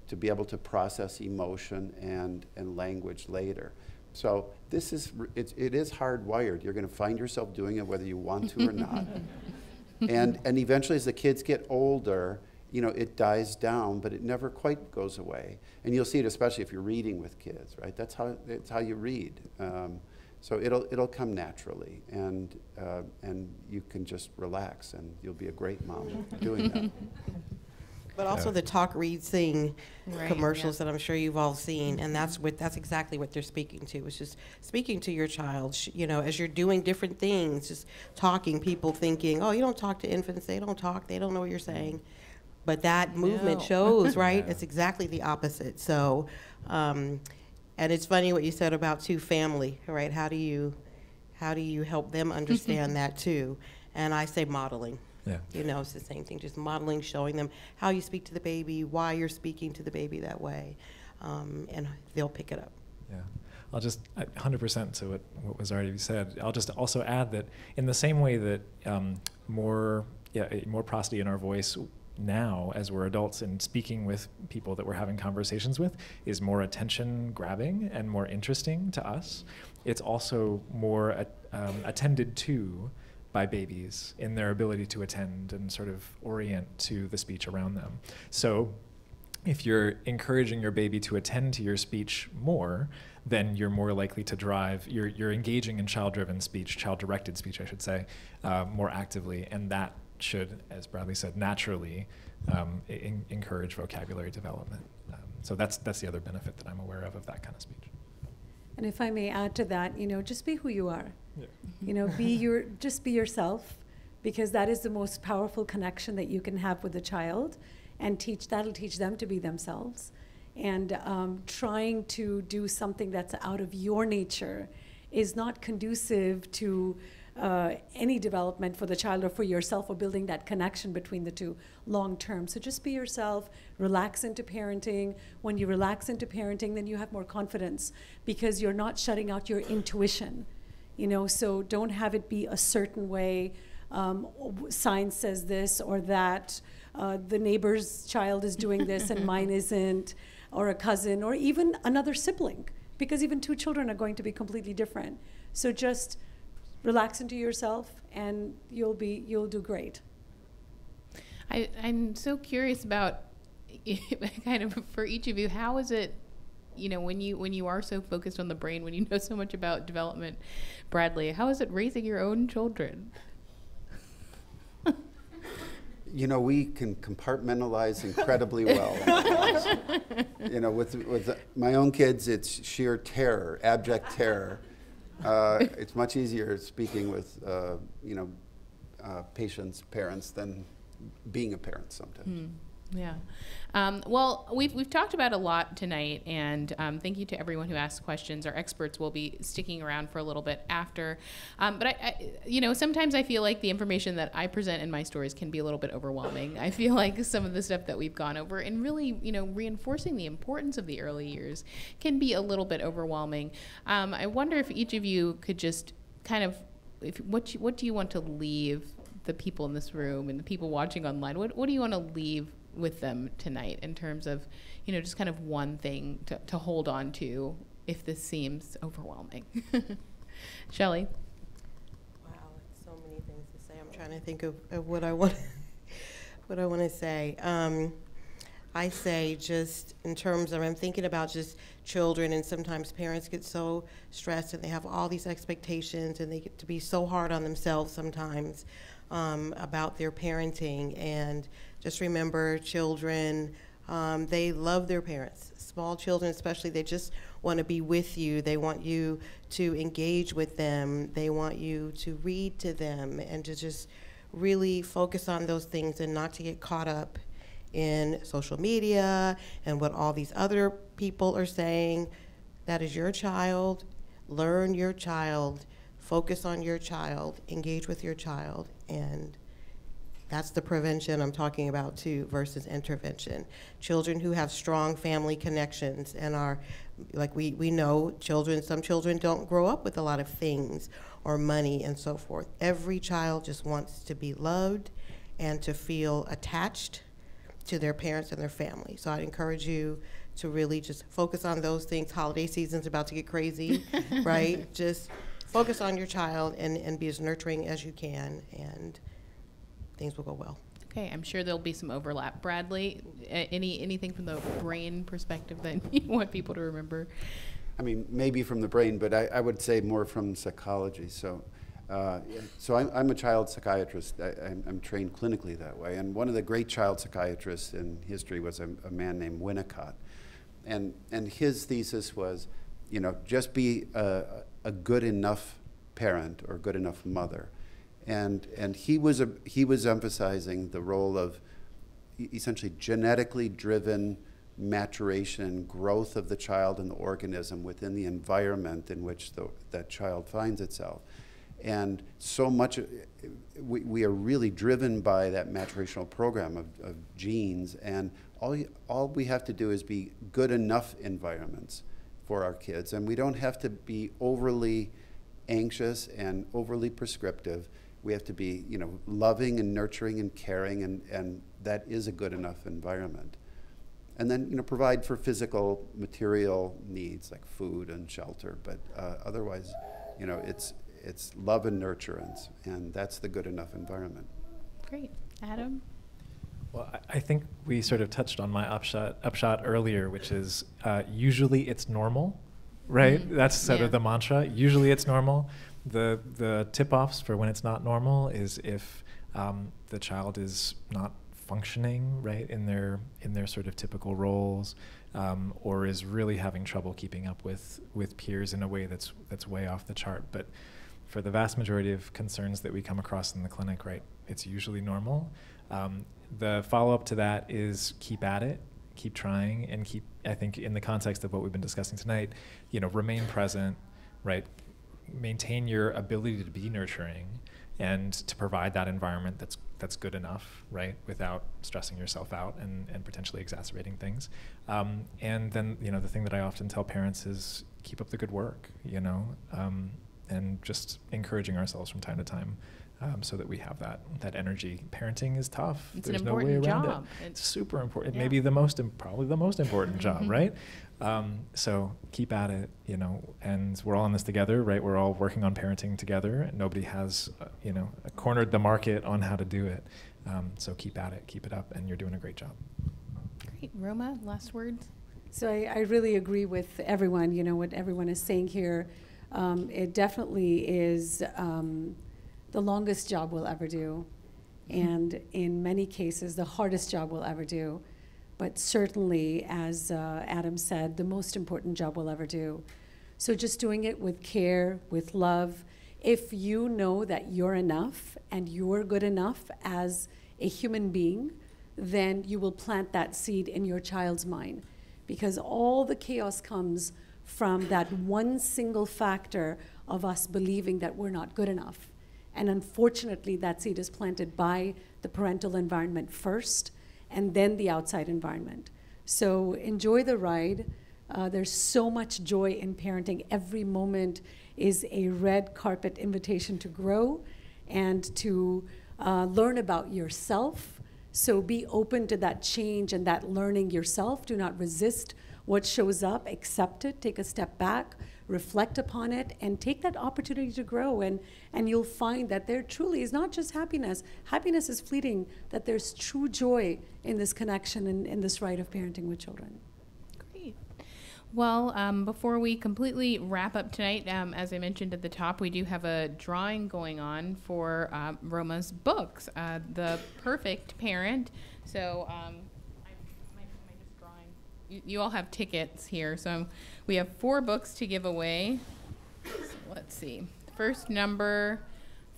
to be able to process emotion and language later. So it is hardwired. You're going to find yourself doing it whether you want to or not. And eventually, as the kids get older, you know, it dies down, but it never quite goes away. And you'll see it especially if you're reading with kids, right? That's how you read. So it'll come naturally, and you can just relax, and you'll be a great mom doing that. But also the talk, read, sing Right, commercials that I'm sure you've all seen, and that's exactly what they're speaking to. It's just speaking to your child, as you're doing different things, just talking. People thinking, oh, you don't talk to infants, they don't talk, they don't know what you're saying. But that movement No. shows, right? Yeah. It's exactly the opposite. So, and it's funny what you said about family, right? How do you help them understand that too? And I say modeling. Yeah. It's the same thing, just modeling, showing them how you speak to the baby, why you're speaking to the baby that way, and they'll pick it up. Yeah. I'll just 100% to what was already said. I'll just also add that in the same way that more prosody in our voice now as we're adults and speaking with people that we're having conversations with is more attention grabbing and more interesting to us, it's also more attended to by babies in their ability to attend and sort of orient to the speech around them. So if you're encouraging your baby to attend to your speech more, then you're more likely to drive, you're engaging in child-driven speech, child-directed speech, I should say, more actively, and that should, as Bradley said, naturally encourage vocabulary development. So that's the other benefit that I'm aware of that kind of speech. And if I may add to that, just be who you are. Yeah. Just be yourself, because that is the most powerful connection that you can have with a child, and that'll teach them to be themselves. And trying to do something that's out of your nature is not conducive to any development for the child or for yourself, or building that connection between the two long term. So just be yourself, relax into parenting. When you relax into parenting, then you have more confidence, because you're not shutting out your intuition. So don't have it be a certain way. Science says this or that. The neighbor's child is doing this and mine isn't, or a cousin, or even another sibling, because even two children are going to be completely different. So just relax into yourself, and you'll do great. I'm so curious about kind of for each of you, how is it, when you are so focused on the brain, when you know so much about development, Bradley, how is it raising your own children? We can compartmentalize incredibly well. With my own kids, it's sheer terror, abject terror. It's much easier speaking with, patients, parents, than being a parent sometimes. Yeah. Well, we've talked about a lot tonight, and thank you to everyone who asked questions. Our experts will be sticking around for a little bit after. But I sometimes I feel like the information that I present in my stories can be a little bit overwhelming. I feel like some of the stuff that we've gone over and really, reinforcing the importance of the early years can be a little bit overwhelming. I wonder if each of you could just kind of, what do you want to leave the people in this room and the people watching online? What do you want to leave with them tonight in terms of, just kind of one thing to hold on to if this seems overwhelming? Shelley? Wow, so many things to say. I'm trying to think of what I want to say. I say just in terms of, I'm thinking about just children, and sometimes parents get so stressed and they have all these expectations, and they get to be so hard on themselves sometimes about their parenting. And just remember, children, they love their parents. Small children especially, they just want to be with you. They want you to engage with them. They want you to read to them, and to just really focus on those things, and not to get caught up in social media and what all these other people are saying. That is your child. Learn your child. Focus on your child. Engage with your child. And that's the prevention I'm talking about too, versus intervention. Children who have strong family connections and are, like we know, some children don't grow up with a lot of things or money and so forth. Every child just wants to be loved and to feel attached to their parents and their family. So I'd encourage you to really just focus on those things. Holiday season's about to get crazy, right? Just focus on your child and be as nurturing as you can, and things will go well. Okay, I'm sure there'll be some overlap. Bradley, anything from the brain perspective that you want people to remember? I mean, maybe from the brain, but I would say more from psychology. So So I'm a child psychiatrist. I'm trained clinically that way. And one of the great child psychiatrists in history was a man named Winnicott. And his thesis was, you know, just be a good enough parent or good enough mother. And he was emphasizing the role of essentially genetically driven maturation and growth of the child and the organism within the environment in which that child finds itself. And so much, we are really driven by that maturational program of genes, and all we have to do is be good enough environments for our kids, and we don't have to be overly anxious and overly prescriptive. We have to be, you know, loving and nurturing and caring, and that is a good enough environment. And then, you know, provide for physical, material needs like food and shelter, but otherwise, you know, it's love and nurturance, and that's the good enough environment. Great. Adam? Well, I think we sort of touched on my upshot earlier, which is usually it's normal, right? That's sort of the mantra. Usually it's normal. The tip-offs for when it's not normal is if the child is not functioning right in their sort of typical roles, or is really having trouble keeping up with peers in a way that's way off the chart. But for the vast majority of concerns that we come across in the clinic, right, it's usually normal. The follow-up to that is keep at it, keep trying, and keep, I think in the context of what we've been discussing tonight, you know, remain present, right? Maintain your ability to be nurturing and to provide that environment that's good enough, right, without stressing yourself out and potentially exacerbating things. And then, you know, the thing that I often tell parents is keep up the good work, you know, and just encouraging ourselves from time to time, so that we have that energy. Parenting is tough. It's There's an no way important around job. It's super important. Yeah. Maybe probably the most important job, right? So keep at it, you know, and we're all in this together, right? We're all working on parenting together. Nobody has, you know, cornered the market on how to do it. So keep at it, keep it up, and you're doing a great job. Great. Roma, last words? So I really agree with everyone, you know, what everyone is saying here. It definitely is the longest job we'll ever do, and in many cases, the hardest job we'll ever do. But certainly, as Adam said, the most important job we'll ever do. So just doing it with care, with love. If you know that you're enough and you're good enough as a human being, then you will plant that seed in your child's mind. Because all the chaos comes from that one single factor of us believing that we're not good enough. And unfortunately, that seed is planted by the parental environment first, and then the outside environment. So enjoy the ride. There's so much joy in parenting. Every moment is a red carpet invitation to grow and to learn about yourself. So be open to that change and that learning yourself. Do not resist what shows up. Accept it. Take a step back. Reflect upon it and take that opportunity to grow, and you'll find that there truly is not just happiness. Happiness is fleeting, that there's true joy in this connection and in this ride of parenting with children. Great. Well, before we completely wrap up tonight, as I mentioned at the top, we do have a drawing going on for Roma's books, The Perfect Parent. So you all have tickets here, so we have 4 books to give away. So let's see. First number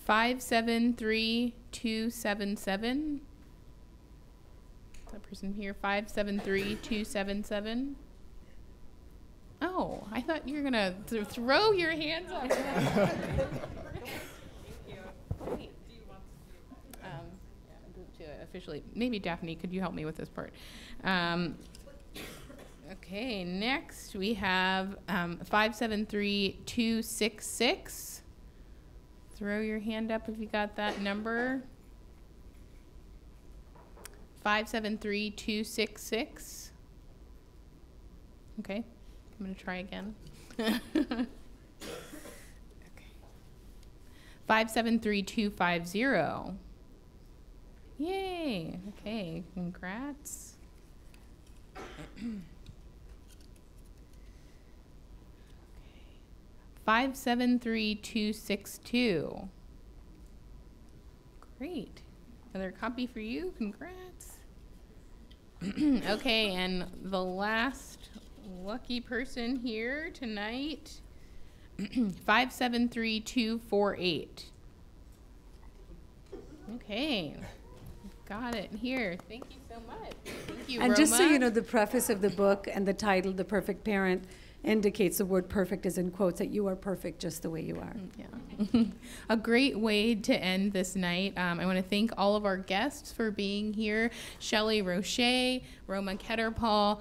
573277. That person here, 573277. Oh, I thought you were gonna throw your hands up. Thank you. Great. Do you want to officially? Maybe Daphne, could you help me with this part? Okay, next we have 573266. Throw your hand up if you got that number. 573266. Okay, I'm going to try again. Okay. 573250. Yay. Okay, congrats. 573262. Great. Another copy for you. Congrats. Okay, and the last lucky person here tonight, 573248. Okay, got it here. Thank you so much. Thank you, And Roma. just so you know, the preface of the book and the title, The Perfect Parent, indicates the word perfect is in quotes, that you are perfect just the way you are. Yeah. A great way to end this night. I want to thank all of our guests for being here. Shelley Roche, Roma Ketterpaul,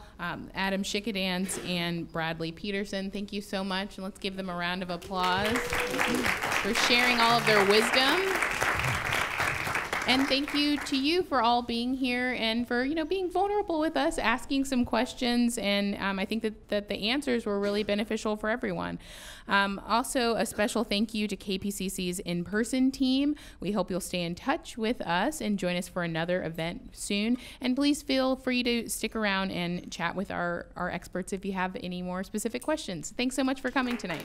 Adam Schickadance, and Bradley Peterson. Thank you so much. And let's give them a round of applause for sharing all of their wisdom. And thank you to you for all being here and for, being vulnerable with us, asking some questions. And I think that the answers were really beneficial for everyone. Also, a special thank you to KPCC's in-person team. We hope you'll stay in touch with us and join us for another event soon. And please feel free to stick around and chat with our experts if you have any more specific questions. Thanks so much for coming tonight.